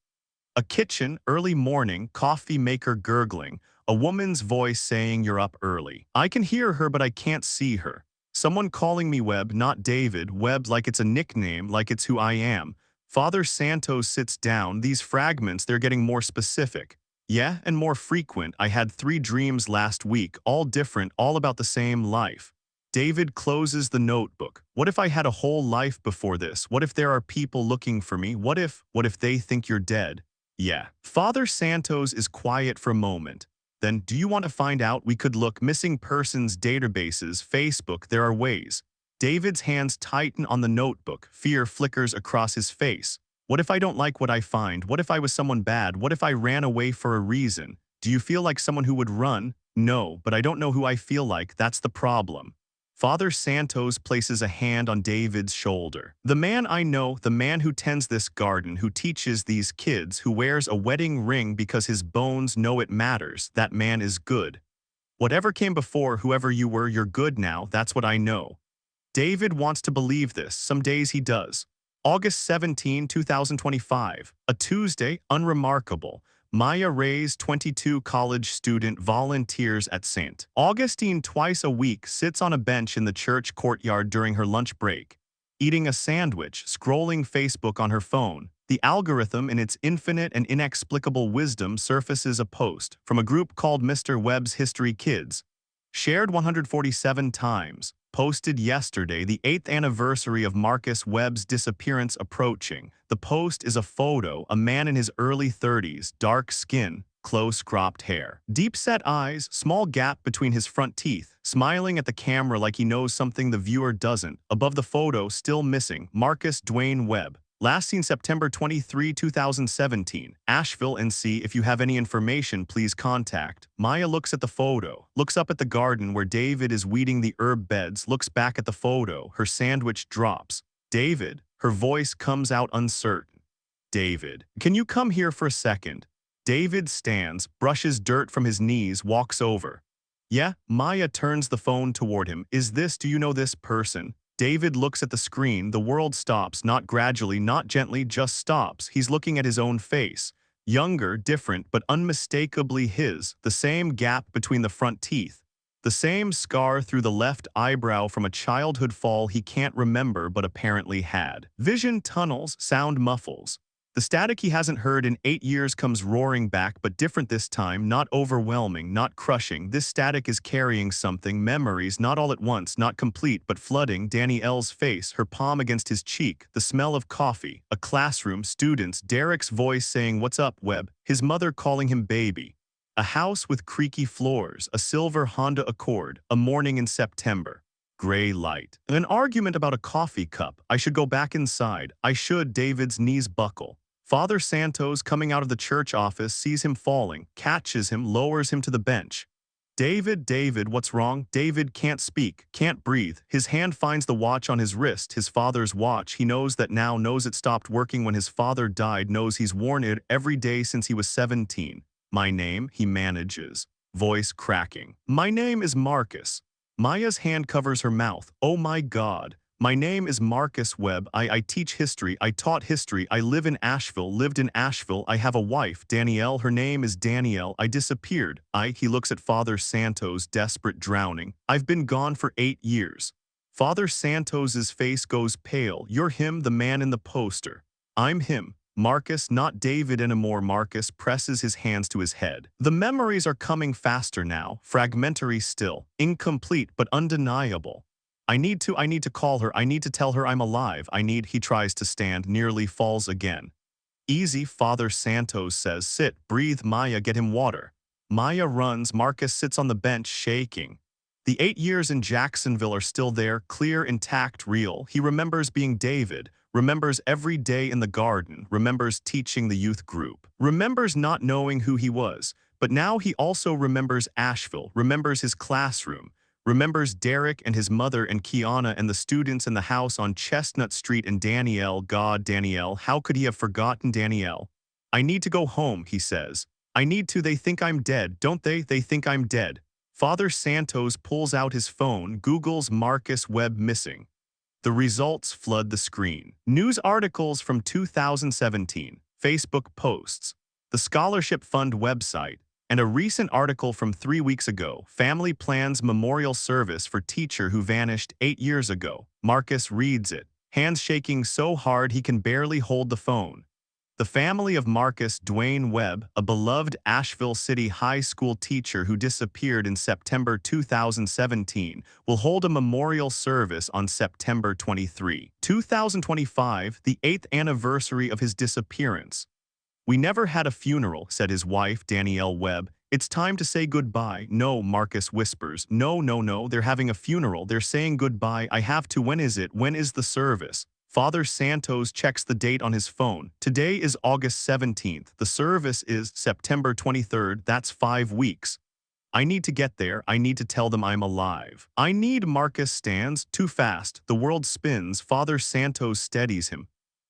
Speaker 1: A kitchen, early morning, coffee maker gurgling, a woman's voice saying you're up early. "I can hear her but I can't see her." Someone calling me Webb, not David. Webb like it's a nickname, like it's who I am. Father Santos sits down. These fragments, they're getting more specific. Yeah, and more frequent. I had 3 dreams last week, all different, all about the same life. David closes the notebook. What if I had a whole life before this? What if there are people looking for me? What if they think you're dead? Yeah. Father Santos is quiet for a moment. Then, do you want to find out? We could look missing persons databases, Facebook, there are ways. David's hands tighten on the notebook. Fear flickers across his face. What if I don't like what I find? What if I was someone bad? What if I ran away for a reason? Do you feel like someone who would run? No, but I don't know who I feel like. That's the problem. Father Santos places a hand on David's shoulder. The man I know, the man who tends this garden, who teaches these kids, who wears a wedding ring because his bones know it matters, that man is good. Whatever came before, whoever you were, you're good now, that's what I know. David wants to believe this. Some days he does. August 17, 2025, a Tuesday, unremarkable. Maya Reyes, 22, college student, volunteers at St. Augustine twice a week, sits on a bench in the church courtyard during her lunch break, eating a sandwich, scrolling Facebook on her phone. The algorithm, in its infinite and inexplicable wisdom, surfaces a post from a group called Mr. Webb's History Kids. Shared 147 times. Posted yesterday, the 8th anniversary of Marcus Webb's disappearance approaching. The post is a photo, a man in his early 30s, dark skin, close-cropped hair. Deep-set eyes, small gap between his front teeth, smiling at the camera like he knows something the viewer doesn't. Above the photo, still missing, Marcus Dwayne Webb. Last seen September 23, 2017, Asheville, NC. If you have any information, please contact. Maya looks at the photo, looks up at the garden where David is weeding the herb beds, looks back at the photo, her sandwich drops. David, her voice comes out uncertain. David, can you come here for a second? David stands, brushes dirt from his knees, walks over. Yeah, Maya turns the phone toward him. Do you know this person? David looks at the screen. The world stops, not gradually, not gently, just stops. He's looking at his own face. Younger, different, but unmistakably his. The same gap between the front teeth. The same scar through the left eyebrow from a childhood fall he can't remember but apparently had. Vision tunnels, sound muffles. The static he hasn't heard in 8 years comes roaring back, but different this time, not overwhelming, not crushing. This static is carrying something, memories, not all at once, not complete, but flooding. Danielle's face, her palm against his cheek, the smell of coffee, a classroom, students, Derek's voice saying, "What's up, Webb?" His mother calling him baby. A house with creaky floors, a silver Honda Accord, a morning in September. Gray light. An argument about a coffee cup. I should go back inside. I should. David's knees buckle. Father Santos, coming out of the church office, sees him falling, catches him, lowers him to the bench. David, what's wrong? David can't speak, can't breathe. His hand finds the watch on his wrist, his father's watch. He knows that now, knows it stopped working when his father died, knows he's worn it every day since he was 17. My name, he manages. Voice cracking. My name is Marcus. Maya's hand covers her mouth. Oh my God. My name is Marcus Webb. I teach history. I taught history. I live in Asheville, lived in Asheville. I have a wife, Danielle. Her name is Danielle. I disappeared. He looks at Father Santos, desperate, drowning. I've been gone for 8 years. Father Santos's face goes pale. You're him, the man in the poster. I'm him. Marcus, not David anymore. Marcus presses his hands to his head. The memories are coming faster now, fragmentary still, incomplete but undeniable. I need to call her. I need to tell her I'm alive. He tries to stand, nearly falls again. Easy, Father Santos says. Sit, breathe. Maya, get him water. Maya runs. Marcus sits on the bench, shaking. The 8 years in Jacksonville are still there, clear, intact, real. He remembers being David, remembers every day in the garden, remembers teaching the youth group, remembers not knowing who he was. But now he also remembers Asheville, remembers his classroom, remembers Derek and his mother and Kiana and the students in the house on Chestnut Street and Danielle. God, Danielle, how could he have forgotten Danielle? I need to go home, he says. I need to. They think I'm dead, don't they? They think I'm dead. Father Santos pulls out his phone, Googles Marcus Webb missing. The results flood the screen. News articles from 2017, Facebook posts, the Scholarship Fund website, and a recent article from 3 weeks ago, family plans memorial service for teacher who vanished 8 years ago. Marcus reads it, hands shaking so hard he can barely hold the phone. The family of Marcus Dwayne Webb, a beloved Asheville City High School teacher who disappeared in September 2017, will hold a memorial service on September 23, 2025, the 8th anniversary of his disappearance. "We never had a funeral," said his wife, Danielle Webb. "It's time to say goodbye." "No," Marcus whispers. "No, no, no, they're having a funeral. They're saying goodbye. I have to. When is it? When is the service?" Father Santos checks the date on his phone. Today is August 17th. The service is September 23rd. That's 5 weeks. "I need to get there. I need to tell them I'm alive. I need." Marcus stands. Too fast. The world spins. Father Santos steadies him.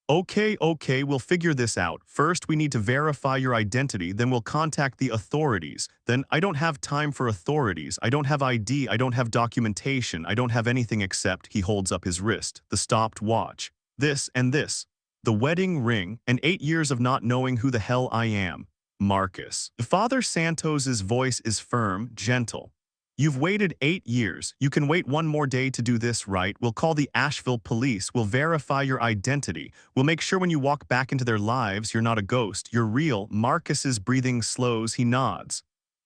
Speaker 1: "Okay, okay, we'll figure this out. First, we need to verify your identity, then we'll contact the authorities. Then, I don't have time for authorities. I don't have ID, I don't have documentation, I don't have anything except," he holds up his wrist, the stopped watch. "This and this. The wedding ring, and 8 years of not knowing who the hell I am." Marcus. Father Santos's voice is firm, gentle. "You've waited 8 years. You can wait one more day to do this, right? We'll call the Asheville police. We'll verify your identity. We'll make sure when you walk back into their lives, you're not a ghost. You're real." Marcus's breathing slows. He nods.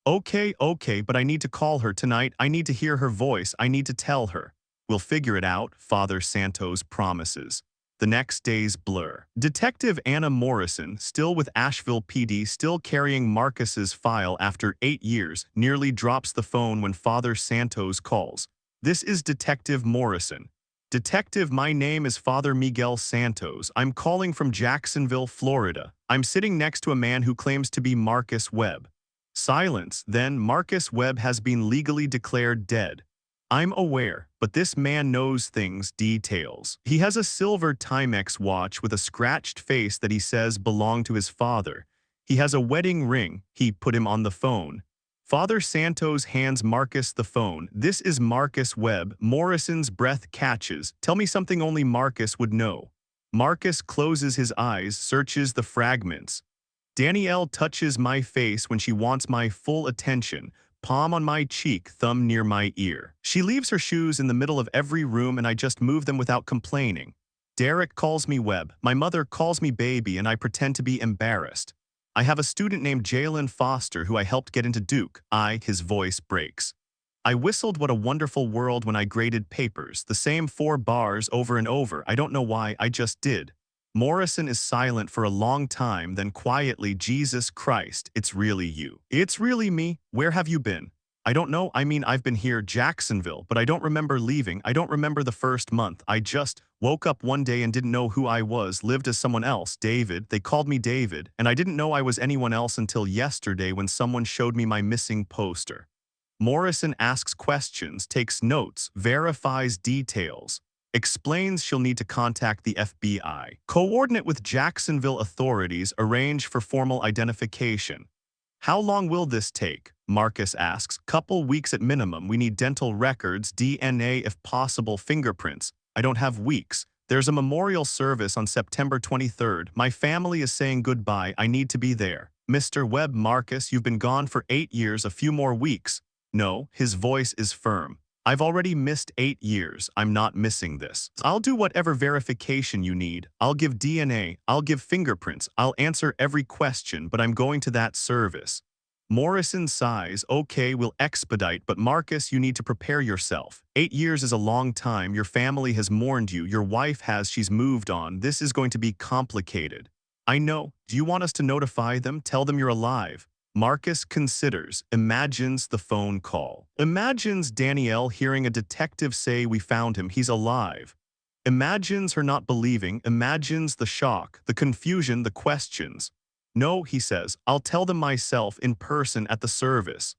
Speaker 1: "Okay, okay, but I need to call her tonight. I need to hear her voice. I need to tell her." "We'll figure it out," Father Santos promises. The next days blur. Detective Anna Morrison, still with Asheville PD, still carrying Marcus's file after 8 years, nearly drops the phone when Father Santos calls. "This is Detective Morrison." "Detective, my name is Father Miguel Santos. I'm calling from Jacksonville, Florida. I'm sitting next to a man who claims to be Marcus Webb." Silence. Then Marcus Webb has been legally declared dead. "I'm aware, but this man knows things, details. He has a silver Timex watch with a scratched face that he says belonged to his father. He has a wedding ring." He put him on the phone. Father Santos hands Marcus the phone. "This is Marcus Webb." Morrison's breath catches. "Tell me something only Marcus would know." Marcus closes his eyes, searches the fragments. "Danielle touches my face when she wants my full attention. Palm on my cheek, thumb near my ear. She leaves her shoes in the middle of every room and I just move them without complaining. Derek calls me Webb. My mother calls me baby and I pretend to be embarrassed. I have a student named Jalen Foster who I helped get into Duke." His voice breaks. "I whistled 'What a Wonderful World' when I graded papers, the same 4 bars over and over. I don't know why, I just did." Morrison is silent for a long time, then quietly, "Jesus Christ, it's really you. It's really me. Where have you been?" "I don't know. I mean, I've been here, Jacksonville, but I don't remember leaving. I don't remember the first month. I just woke up one day and didn't know who I was, lived as someone else, David. They called me David, and I didn't know I was anyone else until yesterday when someone showed me my missing poster." Morrison asks questions, takes notes, verifies details. Explains she'll need to contact the FBI. Coordinate with Jacksonville authorities, arrange for formal identification. "How long will this take?" Marcus asks. "Couple weeks at minimum. We need dental records, DNA if possible, fingerprints." "I don't have weeks. There's a memorial service on September 23rd. My family is saying goodbye. I need to be there." "Mr. Webb." "Marcus, you've been gone for 8 years, a few more weeks." "No," his voice is firm. "I've already missed 8 years. I'm not missing this. I'll do whatever verification you need. I'll give DNA. I'll give fingerprints. I'll answer every question, but I'm going to that service." Morrison sighs. "Okay, we'll expedite, but Marcus, you need to prepare yourself. 8 years is a long time. Your family has mourned you. Your wife has. She's moved on. This is going to be complicated." "I know. Do you want us to notify them? Tell them you're alive?" Marcus considers, imagines the phone call. Imagines Danielle hearing a detective say, "We found him, he's alive." Imagines her not believing, imagines the shock, the confusion, the questions. "No," he says, "I'll tell them myself in person at the service."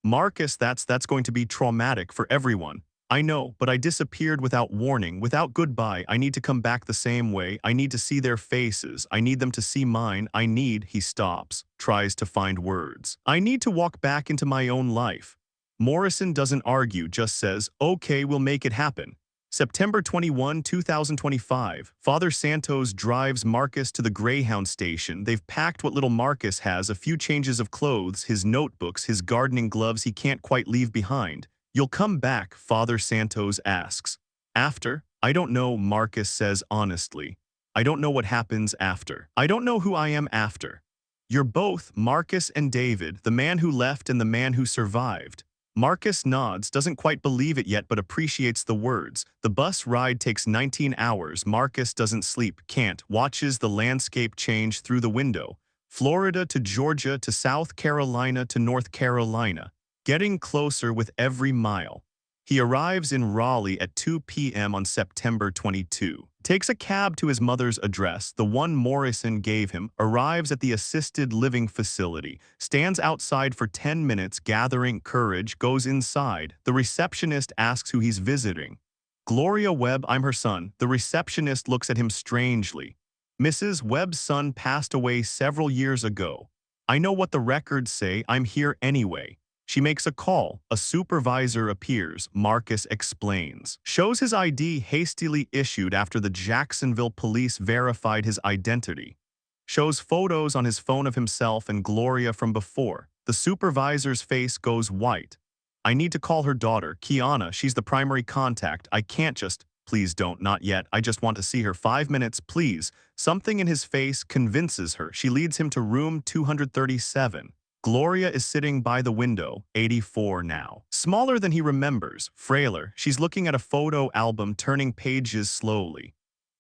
Speaker 1: "Marcus, that's going to be traumatic for everyone." "I know, but I disappeared without warning, without goodbye. I need to come back the same way. I need to see their faces. I need them to see mine. I need," he stops, tries to find words. "I need to walk back into my own life." Morrison doesn't argue, just says, "Okay, we'll make it happen." September 21, 2025, Father Santos drives Marcus to the Greyhound station. They've packed what little Marcus has, a few changes of clothes, his notebooks, his gardening gloves he can't quite leave behind. "You'll come back?" Father Santos asks. "After? I don't know," Marcus says honestly. I don't know what happens after. I don't know who I am after. You're both Marcus and David, the man who left and the man who survived. Marcus nods, doesn't quite believe it yet but appreciates the words. The bus ride takes 19 hours. Marcus doesn't sleep, can't, watches the landscape change through the window. Florida to Georgia to South Carolina to North Carolina, getting closer with every mile. He arrives in Raleigh at 2 p.m. on September 22. Takes a cab to his mother's address, the one Morrison gave him, arrives at the assisted living facility, stands outside for 10 minutes gathering courage, goes inside. The receptionist asks who he's visiting. Gloria Webb, I'm her son. The receptionist looks at him strangely. Mrs. Webb's son passed away several years ago. I know what the records say, I'm here anyway. She makes a call. A supervisor appears. Marcus explains. Shows his ID hastily issued after the Jacksonville police verified his identity. Shows photos on his phone of himself and Gloria from before. The supervisor's face goes white. I need to call her daughter, Kiana. She's the primary contact. I can't just... Please don't, not yet. I just want to see her. 5 minutes, please. Something in his face convinces her. She leads him to room 237. Gloria is sitting by the window, 84 now. Smaller than he remembers, frailer. She's looking at a photo album, turning pages slowly.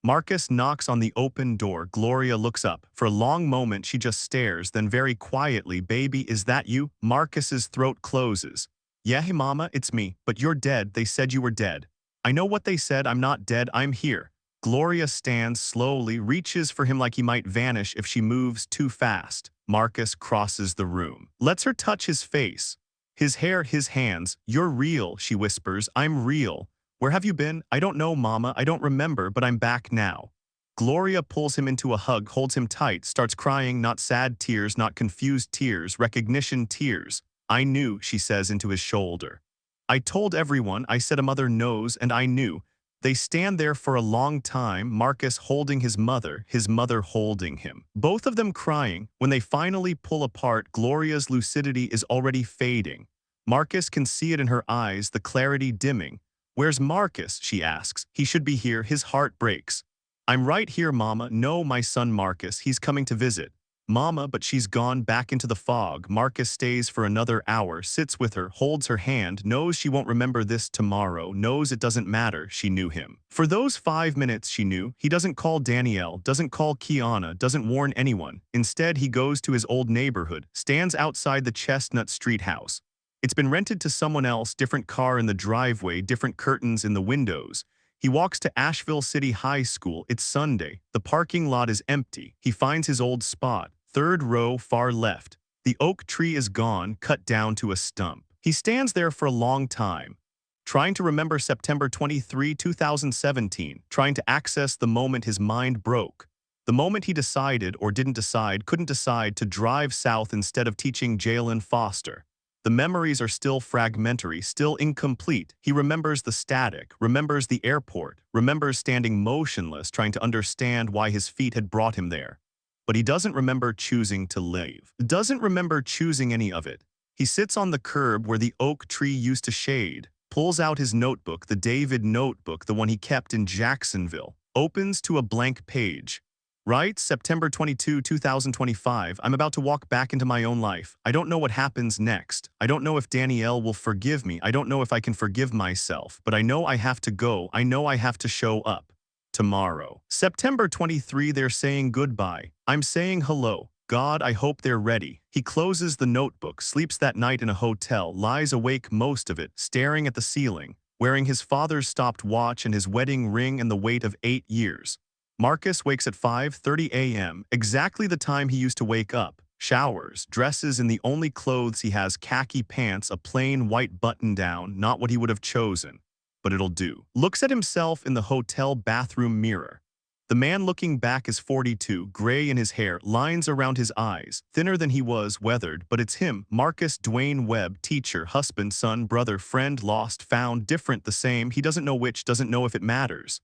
Speaker 1: Marcus knocks on the open door. Gloria looks up. For a long moment, she just stares, then very quietly, "Baby, is that you?" Marcus's throat closes. "Yeah, hey, Mama, it's me. But you're dead. They said you were dead." "I know what they said. I'm not dead. I'm here." Gloria stands slowly, reaches for him like he might vanish if she moves too fast. Marcus crosses the room. Lets her touch his face. His hair, his hands. "You're real," she whispers. "I'm real." "Where have you been?" "I don't know, Mama. I don't remember, but I'm back now." Gloria pulls him into a hug, holds him tight, starts crying, not sad tears, not confused tears, recognition tears. "I knew," she says into his shoulder. "I told everyone. I said a mother knows, and I knew." They stand there for a long time, Marcus holding his mother holding him. Both of them crying. When they finally pull apart, Gloria's lucidity is already fading. Marcus can see it in her eyes, the clarity dimming. "Where's Marcus?" she asks. "He should be here." His heart breaks. "I'm right here, Mama." "No, my son Marcus. He's coming to visit." "Mama," but she's gone back into the fog. Marcus stays for another hour, sits with her, holds her hand, knows she won't remember this tomorrow, knows it doesn't matter, she knew him. For those 5 minutes she knew, he doesn't call Danielle, doesn't call Kiana, doesn't warn anyone. Instead, he goes to his old neighborhood, stands outside the Chestnut Street house. It's been rented to someone else, different car in the driveway, different curtains in the windows. He walks to Asheville City High School. It's Sunday. The parking lot is empty. He finds his old spot. Third row, far left. The oak tree is gone, cut down to a stump. He stands there for a long time, trying to remember September 23, 2017, trying to access the moment his mind broke. The moment he decided, or didn't decide, couldn't decide, to drive south instead of teaching Jalen Foster. The memories are still fragmentary, still incomplete. He remembers the static, remembers the airport, remembers standing motionless, trying to understand why his feet had brought him there. But he doesn't remember choosing to leave. Doesn't remember choosing any of it. He sits on the curb where the oak tree used to shade, pulls out his notebook, the David notebook, the one he kept in Jacksonville, opens to a blank page. Writes, September 22, 2025, "I'm about to walk back into my own life. I don't know what happens next. I don't know if Danielle will forgive me. I don't know if I can forgive myself. But I know I have to go. I know I have to show up. Tomorrow." September 23, they're saying goodbye. "I'm saying hello. God, I hope they're ready." He closes the notebook, sleeps that night in a hotel, lies awake most of it, staring at the ceiling, wearing his father's stopped watch and his wedding ring and the weight of 8 years. Marcus wakes at 5:30 a.m., exactly the time he used to wake up. Showers, dresses in the only clothes he has, khaki pants, a plain white button-down, not what he would have chosen. But it'll do. Looks at himself in the hotel bathroom mirror. The man looking back is 42, gray in his hair, lines around his eyes, thinner than he was, weathered, but it's him, Marcus Dwayne Webb, teacher, husband, son, brother, friend, lost, found, different, the same, he doesn't know which, doesn't know if it matters.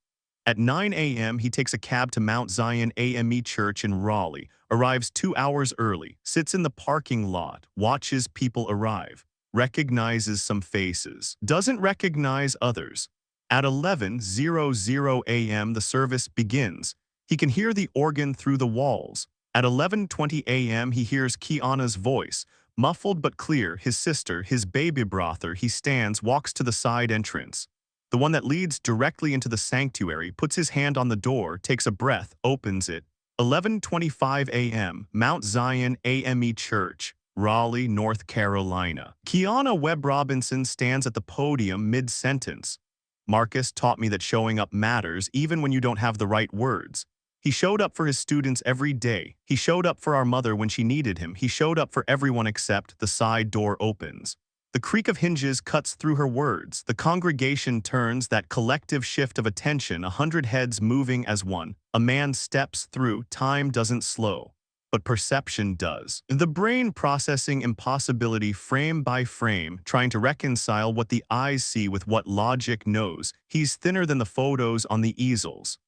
Speaker 1: At 9 a.m., he takes a cab to Mount Zion AME Church in Raleigh, arrives 2 hours early, sits in the parking lot, watches people arrive, recognizes some faces, doesn't recognize others. At 11:00 a.m., the service begins. He can hear the organ through the walls. At 11:20 a.m., he hears Kiana's voice, muffled but clear, his sister, his baby brother. He stands, walks to the side entrance, the one that leads directly into the sanctuary, puts his hand on the door, takes a breath, opens it. 11:25 a.m., Mount Zion AME Church, Raleigh, North Carolina. Kiana Webb Robinson stands at the podium mid-sentence. Marcus taught me that showing up matters even when you don't have the right words. He showed up for his students every day. He showed up for our mother when she needed him. He showed up for everyone except the side door opens. The creak of hinges cuts through her words. The congregation turns, that collective shift of attention, 100 heads moving as one. A man steps through. Time doesn't slow, but perception does. The brain processing impossibility frame by frame, trying to reconcile what the eyes see with what logic knows. He's thinner than the photos on the easels.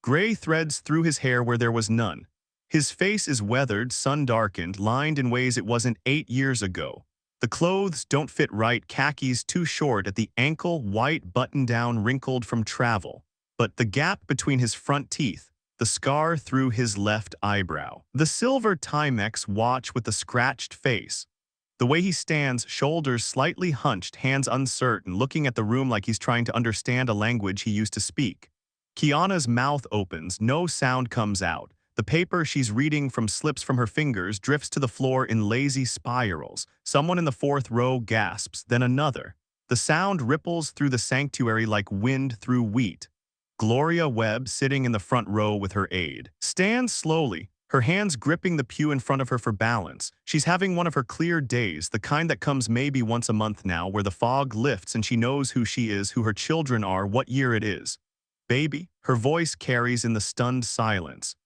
Speaker 1: Gray threads through his hair where there was none. His face is weathered, sun-darkened, lined in ways it wasn't 8 years ago. The clothes don't fit right, khakis too short at the ankle, white button-down wrinkled from travel. But the gap between his front teeth, the scar through his left eyebrow. The silver Timex watch with the scratched face. The way he stands, shoulders slightly hunched, hands uncertain, looking at the room like he's trying to understand a language he used to speak. Kiana's mouth opens, no sound comes out. The paper she's reading from slips from her fingers, drifts to the floor in lazy spirals. Someone in the fourth row gasps, then another. The sound ripples through the sanctuary like wind through wheat. Gloria Webb, sitting in the front row with her aide, stands slowly, her hands gripping the pew in front of her for balance. She's having one of her clear days, the kind that comes maybe once a month now, where the fog lifts and she knows who she is, who her children are, what year it is. Baby, her voice carries in the stunned silence.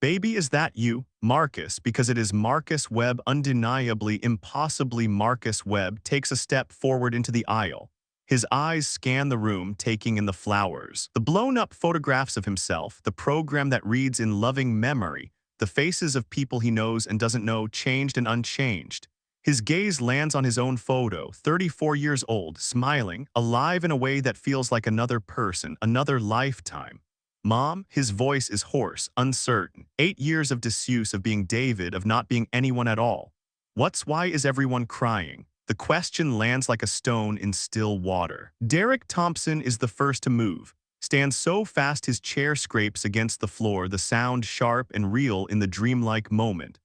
Speaker 1: Baby, is that you? Marcus, because it is Marcus Webb, undeniably, impossibly Marcus Webb, takes a step forward into the aisle. His eyes scan the room, taking in the flowers, the blown-up photographs of himself, the program that reads in loving memory, the faces of people he knows and doesn't know, changed and unchanged. His gaze lands on his own photo, 34 years old, smiling, alive in a way that feels like another person, another lifetime. Mom, his voice is hoarse, uncertain. 8 years of disuse, of being David, of not being anyone at all. Why is everyone crying? The question lands like a stone in still water. Derek Thompson is the first to move. Stands so fast his chair scrapes against the floor, the sound sharp and real in the dreamlike moment.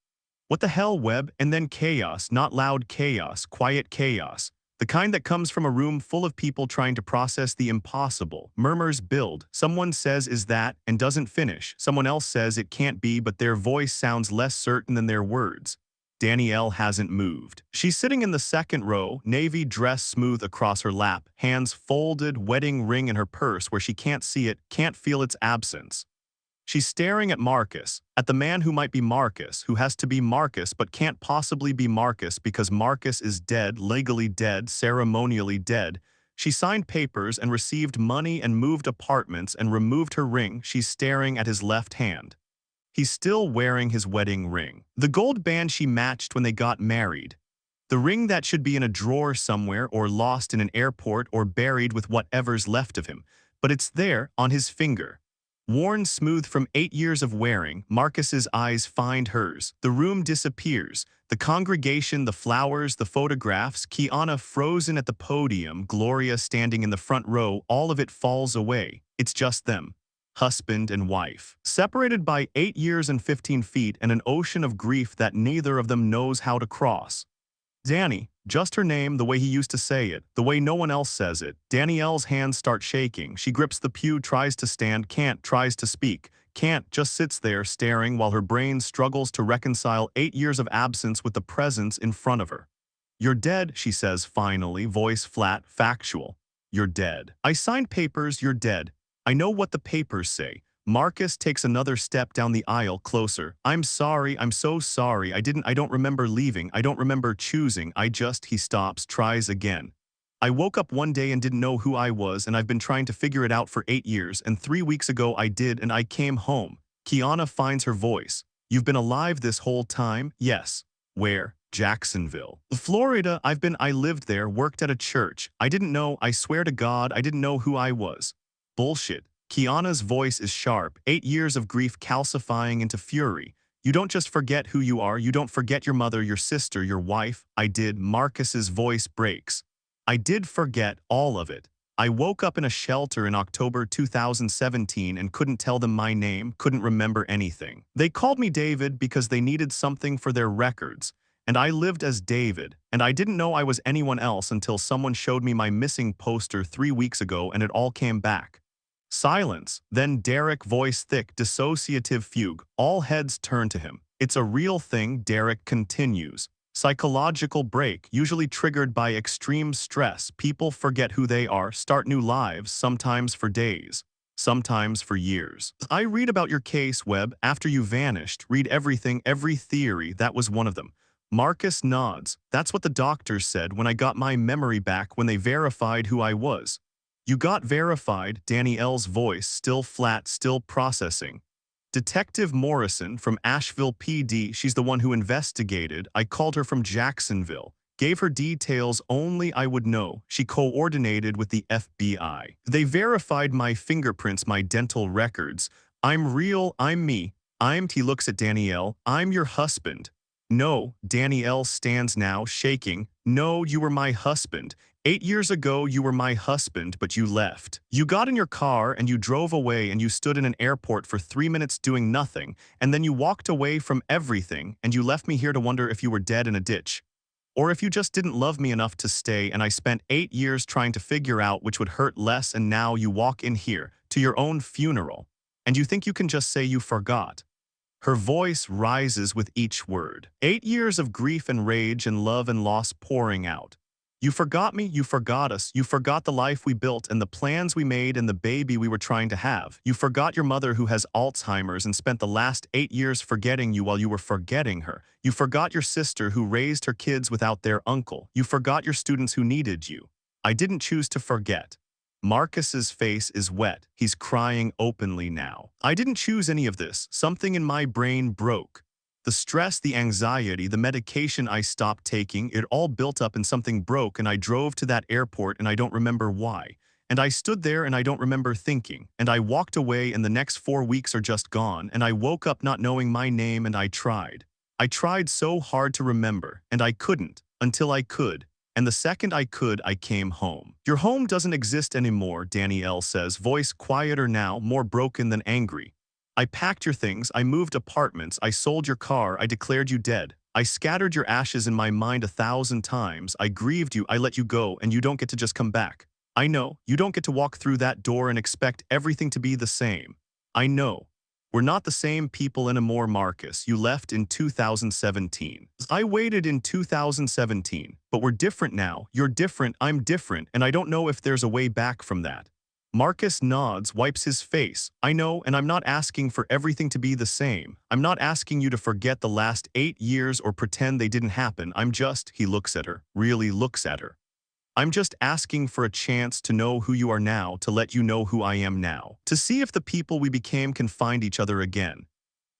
Speaker 1: What the hell, Webb? And then chaos, not loud chaos, quiet chaos. The kind that comes from a room full of people trying to process the impossible. Murmurs build. Someone says, is that, and doesn't finish. Someone else says it can't be, but their voice sounds less certain than their words. Danielle hasn't moved. She's sitting in the second row, navy dress smooth across her lap, hands folded, wedding ring in her purse where she can't see it, can't feel its absence. She's staring at Marcus, at the man who might be Marcus, who has to be Marcus but can't possibly be Marcus because Marcus is dead, legally dead, ceremonially dead. She signed papers and received money and moved apartments and removed her ring. She's staring at his left hand. He's still wearing his wedding ring. The gold band she matched when they got married. The ring that should be in a drawer somewhere or lost in an airport or buried with whatever's left of him. But it's there, on his finger. Worn smooth from 8 years of wearing, Marcus's eyes find hers. The room disappears. The congregation, the flowers, the photographs, Kiana frozen at the podium, Gloria standing in the front row, all of it falls away. It's just them. Husband and wife. Separated by 8 years and 15 feet and an ocean of grief that neither of them knows how to cross. Danny, just her name, the way he used to say it, the way no one else says it. Danielle's hands start shaking. She grips the pew, tries to stand, can't, tries to speak, can't, just sits there staring while her brain struggles to reconcile 8 years of absence with the presence in front of her. You're dead, she says finally, voice flat, factual. You're dead. I signed papers, you're dead. I know what the papers say. Marcus takes another step down the aisle, closer. I'm sorry, I'm so sorry, I don't remember leaving, I don't remember choosing, he stops, tries again. I woke up one day and didn't know who I was and I've been trying to figure it out for 8 years and 3 weeks ago I did and I came home. Kiana finds her voice. You've been alive this whole time? Yes. Where? Jacksonville. Florida, I lived there, worked at a church. I didn't know, I swear to God, I didn't know who I was. Bullshit. Kiana's voice is sharp, 8 years of grief calcifying into fury. You don't just forget who you are, you don't forget your mother, your sister, your wife. I did. Marcus's voice breaks. I did forget all of it. I woke up in a shelter in October 2017 and couldn't tell them my name, couldn't remember anything. They called me David because they needed something for their records. And I lived as David, and I didn't know I was anyone else until someone showed me my missing poster 3 weeks ago and it all came back. Silence, then Derek, voice thick, dissociative fugue. All heads turn to him. It's a real thing, Derek continues. Psychological break, usually triggered by extreme stress. People forget who they are, start new lives, sometimes for days, sometimes for years. I read about your case, Webb, after you vanished. Read everything, every theory. That was one of them. Marcus nods. That's what the doctors said when I got my memory back, when they verified who I was. You got verified, Danielle's voice still flat, still processing. Detective Morrison from Asheville PD, she's the one who investigated. I called her from Jacksonville. Gave her details only I would know. She coordinated with the FBI. They verified my fingerprints, my dental records. I'm real, I'm me. He looks at Danielle. I'm your husband. No, Danielle stands now, shaking. No, you were my husband. 8 years ago, you were my husband, but you left. You got in your car and you drove away and you stood in an airport for 3 minutes doing nothing, and then you walked away from everything and you left me here to wonder if you were dead in a ditch. Or if you just didn't love me enough to stay, and I spent 8 years trying to figure out which would hurt less, and now you walk in here, to your own funeral, and you think you can just say you forgot. Her voice rises with each word. 8 years of grief and rage and love and loss pouring out. You forgot me, you forgot us, you forgot the life we built and the plans we made and the baby we were trying to have. You forgot your mother who has Alzheimer's and spent the last 8 years forgetting you while you were forgetting her. You forgot your sister who raised her kids without their uncle. You forgot your students who needed you. I didn't choose to forget. Marcus's face is wet. He's crying openly now. I didn't choose any of this. Something in my brain broke. The stress, the anxiety, the medication I stopped taking, it all built up and something broke, and I drove to that airport and I don't remember why. And I stood there and I don't remember thinking. And I walked away and the next 4 weeks are just gone, and I woke up not knowing my name, and I tried. I tried so hard to remember, and I couldn't, until I could. And the second I could, I came home. Your home doesn't exist anymore, Danielle says, voice quieter now, more broken than angry. I packed your things, I moved apartments, I sold your car, I declared you dead. I scattered your ashes in my mind 1,000 times, I grieved you, I let you go, and you don't get to just come back. I know, you don't get to walk through that door and expect everything to be the same. I know. We're not the same people anymore, Marcus. You left in 2017. I waited in 2017, but we're different now. You're different, I'm different, and I don't know if there's a way back from that. Marcus nods, wipes his face. I know, and I'm not asking for everything to be the same. I'm not asking you to forget the last 8 years or pretend they didn't happen. He looks at her, really looks at her. I'm just asking for a chance to know who you are now, to let you know who I am now, to see if the people we became can find each other again.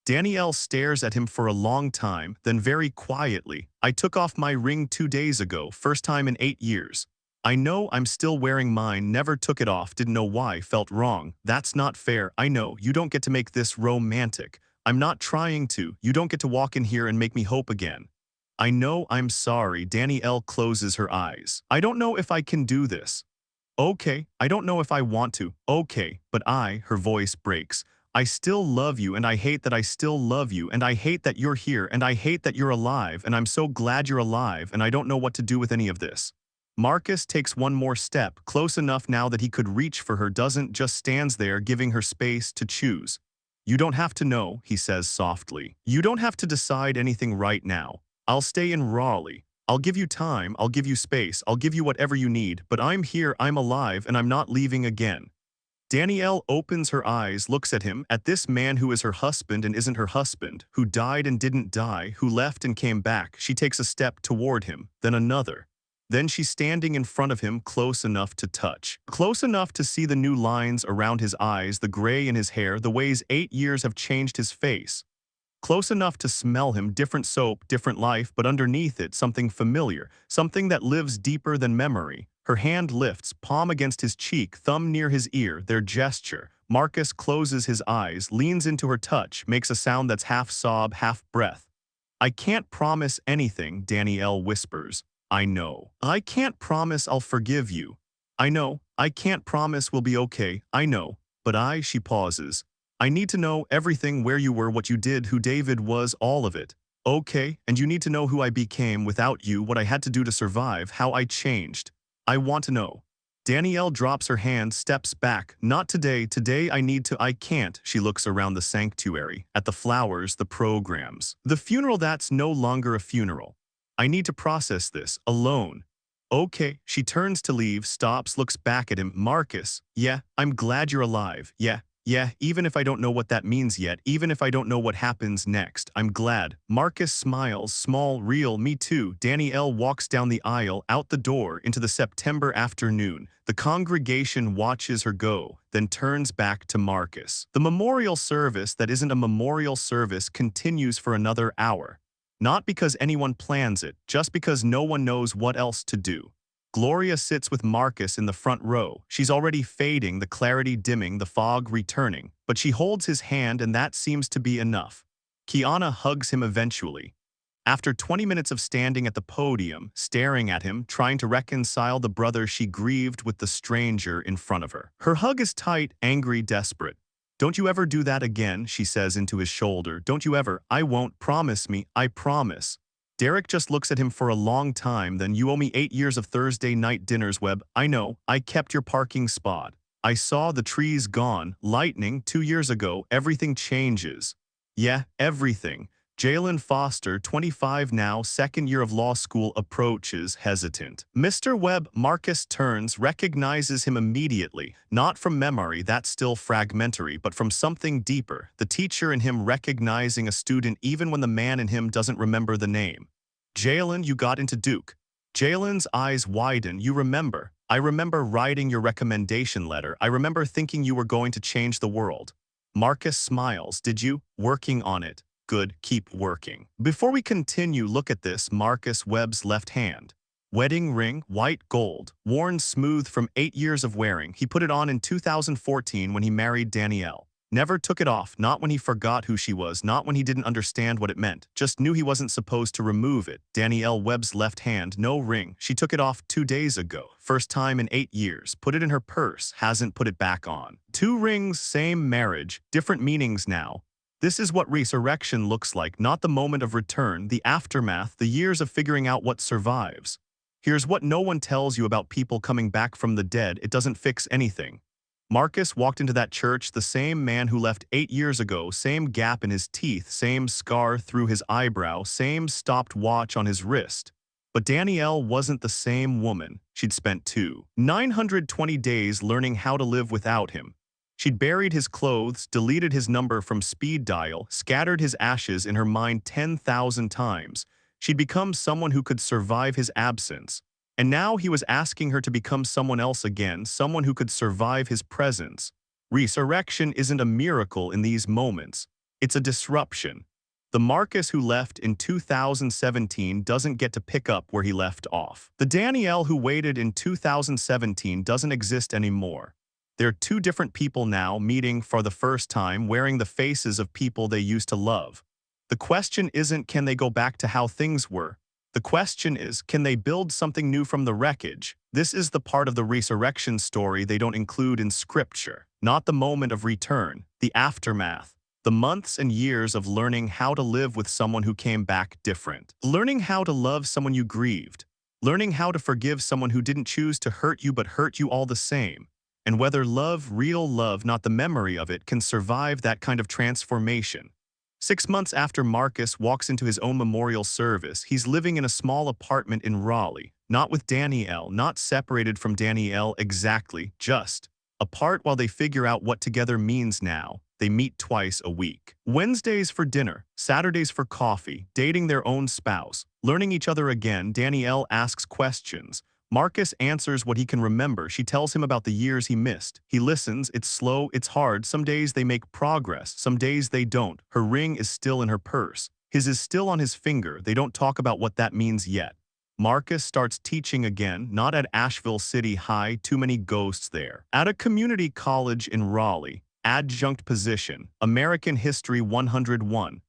Speaker 1: Danielle stares at him for a long time, then very quietly, I took off my ring 2 days ago, first time in 8 years. I know I'm still wearing mine, never took it off, didn't know why, felt wrong. That's not fair. I know, you don't get to make this romantic. I'm not trying to. You don't get to walk in here and make me hope again. I know, I'm sorry. Danielle closes her eyes. I don't know if I can do this. Okay, I don't know if I want to. Okay, but her voice breaks. I still love you, and I hate that I still love you, and I hate that you're here, and I hate that you're alive, and I'm so glad you're alive, and I don't know what to do with any of this. Marcus takes one more step, close enough now that he could reach for her, doesn't, just stands there giving her space to choose. You don't have to know, he says softly. You don't have to decide anything right now. I'll stay in Raleigh. I'll give you time, I'll give you space, I'll give you whatever you need, but I'm here, I'm alive, and I'm not leaving again. Danielle opens her eyes, looks at him, at this man who is her husband and isn't her husband, who died and didn't die, who left and came back. She takes a step toward him, then another. Then she's standing in front of him, close enough to touch. Close enough to see the new lines around his eyes, the gray in his hair, the ways 8 years have changed his face. Close enough to smell him, different soap, different life, but underneath it, something familiar, something that lives deeper than memory. Her hand lifts, palm against his cheek, thumb near his ear, their gesture. Marcus closes his eyes, leans into her touch, makes a sound that's half sob, half breath. I can't promise anything, Danielle whispers. I know. I can't promise I'll forgive you. I know. I can't promise we'll be okay. I know. But she pauses. I need to know everything, where you were, what you did, who David was, all of it. Okay, and you need to know who I became without you, what I had to do to survive, how I changed. I want to know. Danielle drops her hand, steps back. Not today. Today I need to. I can't. She looks around the sanctuary, at the flowers, the programs. The funeral that's no longer a funeral. I need to process this, alone. Okay. She turns to leave, stops, looks back at him. Marcus, yeah, I'm glad you're alive. Yeah, even if I don't know what that means yet, even if I don't know what happens next, I'm glad. Marcus smiles, small, real, me too. Danielle walks down the aisle, out the door, into the September afternoon. The congregation watches her go, then turns back to Marcus. The memorial service that isn't a memorial service continues for another hour. Not because anyone plans it, just because no one knows what else to do. Gloria sits with Marcus in the front row. She's already fading, the clarity dimming, the fog returning. But she holds his hand, and that seems to be enough. Kiana hugs him eventually. After 20 minutes of standing at the podium, staring at him, trying to reconcile the brother she grieved with the stranger in front of her. Her hug is tight, angry, desperate. Don't you ever do that again, she says into his shoulder. Don't you ever. I won't. Promise me. I promise. Derek just looks at him for a long time. Then you owe me 8 years of Thursday night dinners, Webb. I know. I kept your parking spot. I saw the trees gone. Lightning 2 years ago. Everything changes. Yeah, everything. Jalen Foster, 25 now, second year of law school, approaches, hesitant. Mr. Webb. Marcus turns, recognizes him immediately. Not from memory, that's still fragmentary, but from something deeper. The teacher in him recognizing a student even when the man in him doesn't remember the name. Jalen, you got into Duke. Jalen's eyes widen. You remember. I remember writing your recommendation letter. I remember thinking you were going to change the world. Marcus smiles. Did you? Working on it. Good, keep working. Before we continue, look at this. Marcus Webb's left hand. Wedding ring, white gold, worn smooth from 8 years of wearing. He put it on in 2014 when he married Danielle. Never took it off, not when he forgot who she was, not when he didn't understand what it meant. Just knew he wasn't supposed to remove it. Danielle Webb's left hand, no ring. She took it off 2 days ago. First time in 8 years. Put it in her purse, hasn't put it back on. 2 rings, same marriage, different meanings now. This is what resurrection looks like, not the moment of return, the aftermath, the years of figuring out what survives. Here's what no one tells you about people coming back from the dead. It doesn't fix anything. Marcus walked into that church, the same man who left 8 years ago, same gap in his teeth, same scar through his eyebrow, same stopped watch on his wrist. But Danielle wasn't the same woman. She'd spent 920 days learning how to live without him. She'd buried his clothes, deleted his number from speed dial, scattered his ashes in her mind 10,000 times. She'd become someone who could survive his absence. And now he was asking her to become someone else again, someone who could survive his presence. Resurrection isn't a miracle in these moments. It's a disruption. The Marcus who left in 2017 doesn't get to pick up where he left off. The Danielle who waited in 2017 doesn't exist anymore. They're 2 different people now, meeting for the first time, wearing the faces of people they used to love. The question isn't can they go back to how things were. The question is, can they build something new from the wreckage? This is the part of the resurrection story they don't include in scripture. Not the moment of return, the aftermath. The months and years of learning how to live with someone who came back different. Learning how to love someone you grieved. Learning how to forgive someone who didn't choose to hurt you but hurt you all the same. And whether love, real love, not the memory of it, can survive that kind of transformation. 6 months after Marcus walks into his own memorial service, he's living in a small apartment in Raleigh. Not with Danielle, not separated from Danielle exactly, just apart while they figure out what together means now. They meet twice a week. Wednesdays for dinner, Saturdays for coffee, dating their own spouse, learning each other again. Danielle asks questions. Marcus answers what he can remember. She tells him about the years he missed. He listens. It's slow, it's hard. Some days they make progress, some days they don't. Her ring is still in her purse. His is still on his finger. They don't talk about what that means yet. Marcus starts teaching again, not at Asheville City High, too many ghosts there. At a community college in Raleigh. Adjunct position, American History 101.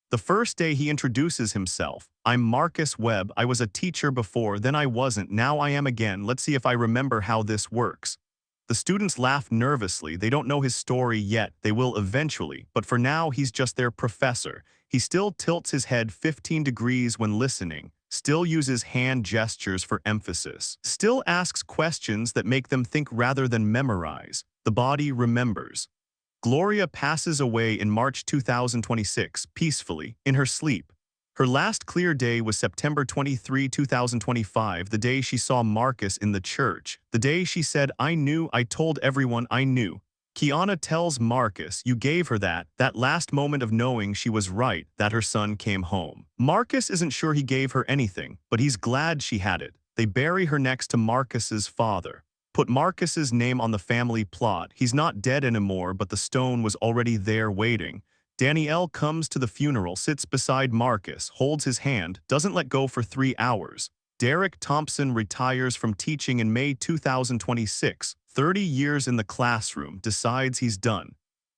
Speaker 1: The first day he introduces himself. I'm Marcus Webb. I was a teacher before, then I wasn't, now I am again. Let's see if I remember how this works. The students laugh nervously. They don't know his story yet. They will eventually, but for now he's just their professor. He still tilts his head 15 degrees when listening, still uses hand gestures for emphasis, still asks questions that make them think rather than memorize. The body remembers. Gloria passes away in March 2026, peacefully, in her sleep. Her last clear day was September 23, 2025, the day she saw Marcus in the church, the day she said, I knew, I told everyone I knew. Kiana tells Marcus, you gave her that last moment of knowing she was right, that her son came home. Marcus isn't sure he gave her anything, but he's glad she had it. They bury her next to Marcus's father. Put Marcus's name on the family plot. He's not dead anymore, but the stone was already there waiting. Danielle comes to the funeral, sits beside Marcus, holds his hand, doesn't let go for 3 hours. Derek Thompson retires from teaching in May 2026, 30 years in the classroom, decides he's done.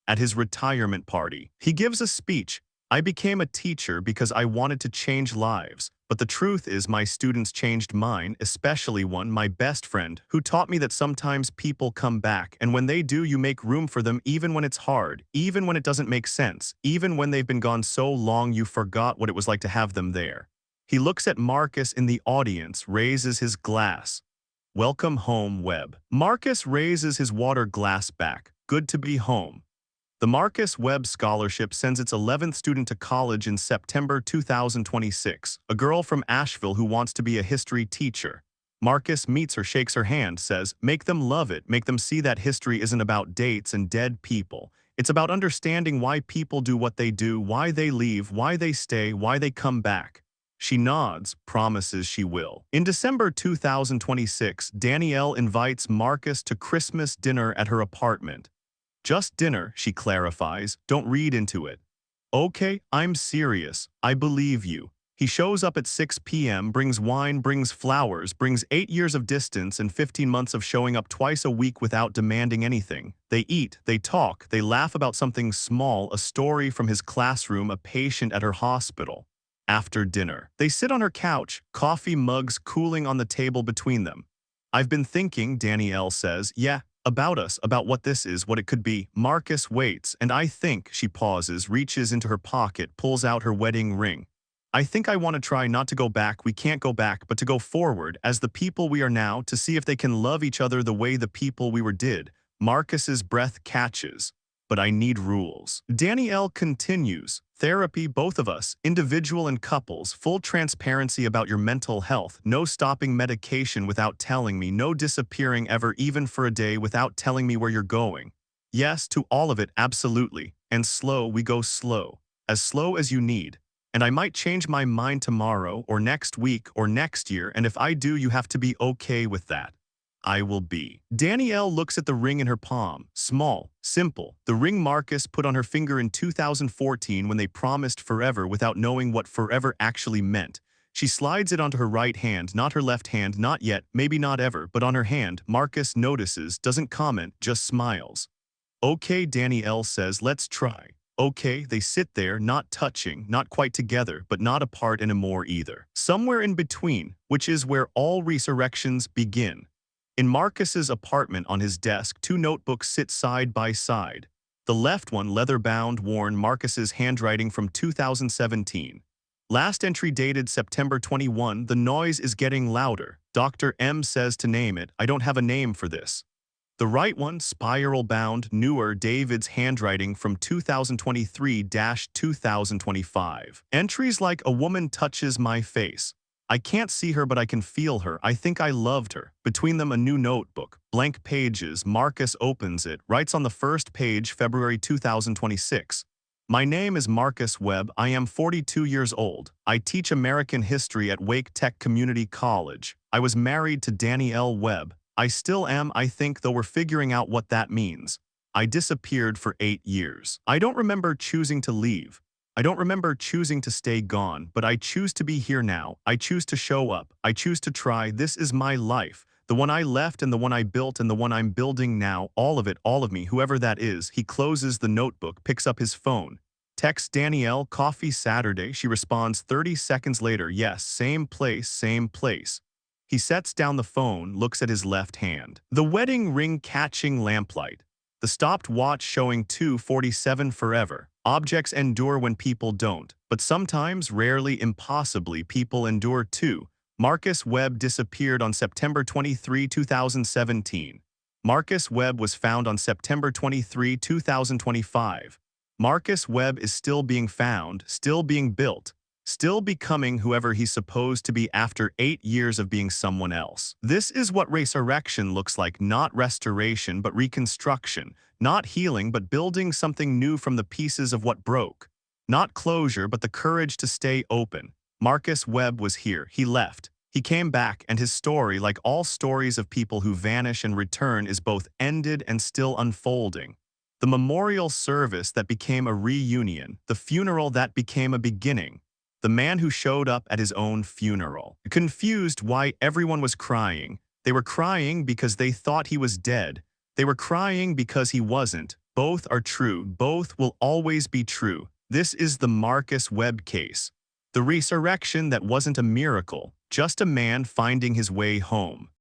Speaker 1: At his retirement party, he gives a speech. I became a teacher because I wanted to change lives. But the truth is my students changed mine, especially one, my best friend, who taught me that sometimes people come back, and when they do, you make room for them even when it's hard, even when it doesn't make sense, even when they've been gone so long you forgot what it was like to have them there. He looks at Marcus in the audience, raises his glass. Welcome home, Webb. Marcus raises his water glass back. Good to be home. The Marcus Webb Scholarship sends its 11th student to college in September 2026, a girl from Asheville who wants to be a history teacher. Marcus meets her, shakes her hand, says, make them love it, make them see that history isn't about dates and dead people. It's about understanding why people do what they do, why they leave, why they stay, why they come back. She nods, promises she will. In December 2026, Danielle invites Marcus to Christmas dinner at her apartment. Just dinner, she clarifies, don't read into it. Okay, I'm serious, I believe you. He shows up at 6 p.m., brings wine, brings flowers, brings 8 years of distance and 15 months of showing up twice a week without demanding anything. They eat, they talk, they laugh about something small, a story from his classroom, a patient at her hospital. After dinner, they sit on her couch, coffee mugs cooling on the table between them. I've been thinking, Danielle says, yeah, about us, about what this is, what it could be. Marcus waits, and I think, she pauses, reaches into her pocket, pulls out her wedding ring. I think I want to try not to go back, we can't go back, but to go forward, as the people we are now, to see if they can love each other the way the people we were did. Marcus's breath catches. But I need rules. Danielle continues. Therapy, both of us, individual and couples, full transparency about your mental health, no stopping medication without telling me, no disappearing ever even for a day without telling me where you're going. Yes, to all of it, absolutely. And slow, we go slow. As slow as you need. And I might change my mind tomorrow, or next week, or next year, and if I do, you have to be okay with that. I will be. Danielle looks at the ring in her palm. Small, simple. The ring Marcus put on her finger in 2014 when they promised forever without knowing what forever actually meant. She slides it onto her right hand, not her left hand, not yet, maybe not ever, but on her hand. Marcus notices, doesn't comment, just smiles. Okay, Danielle says, let's try. Okay, they sit there, not touching, not quite together, but not apart anymore either. Somewhere in between, which is where all resurrections begin. In Marcus's apartment on his desk, 2 notebooks sit side by side. The left one, leather-bound, worn, Marcus's handwriting from 2017. Last entry dated September 21, the noise is getting louder. Dr. M says to name it, I don't have a name for this. The right one, spiral-bound, newer, David's handwriting from 2023-2025. Entries like a woman touches my face. I can't see her, but I can feel her. I think I loved her. Between them, a new notebook. Blank pages. Marcus opens it, writes on the first page, February 2026. My name is Marcus Webb. I am 42 years old. I teach American history at Wake Tech Community College. I was married to Danielle Webb. I still am, I think, though we're figuring out what that means. I disappeared for 8 years. I don't remember choosing to leave. I don't remember choosing to stay gone, but I choose to be here now. I choose to show up. I choose to try. This is my life. The one I left and the one I built and the one I'm building now, all of it, all of me, whoever that is. He closes the notebook, picks up his phone. Texts Danielle, coffee Saturday. She responds 30 seconds later, yes, same place, same place. He sets down the phone, looks at his left hand. The wedding ring catching lamplight. The stopped watch showing 2:47 forever. Objects endure when people don't, but sometimes, rarely, impossibly, people endure too. Marcus Webb disappeared on September 23, 2017. Marcus Webb was found on September 23, 2025. Marcus Webb is still being found, still being built, still becoming whoever he's supposed to be after 8 years of being someone else. This is what resurrection looks like, not restoration but reconstruction, not healing but building something new from the pieces of what broke. Not closure but the courage to stay open. Marcus Webb was here, he left. He came back, and his story, like all stories of people who vanish and return, is both ended and still unfolding. The memorial service that became a reunion, the funeral that became a beginning. The man who showed up at his own funeral. Confused why everyone was crying. They were crying because they thought he was dead. They were crying because he wasn't. Both are true. Both will always be true. This is the Marcus Webb case. The resurrection that wasn't a miracle, just a man finding his way home.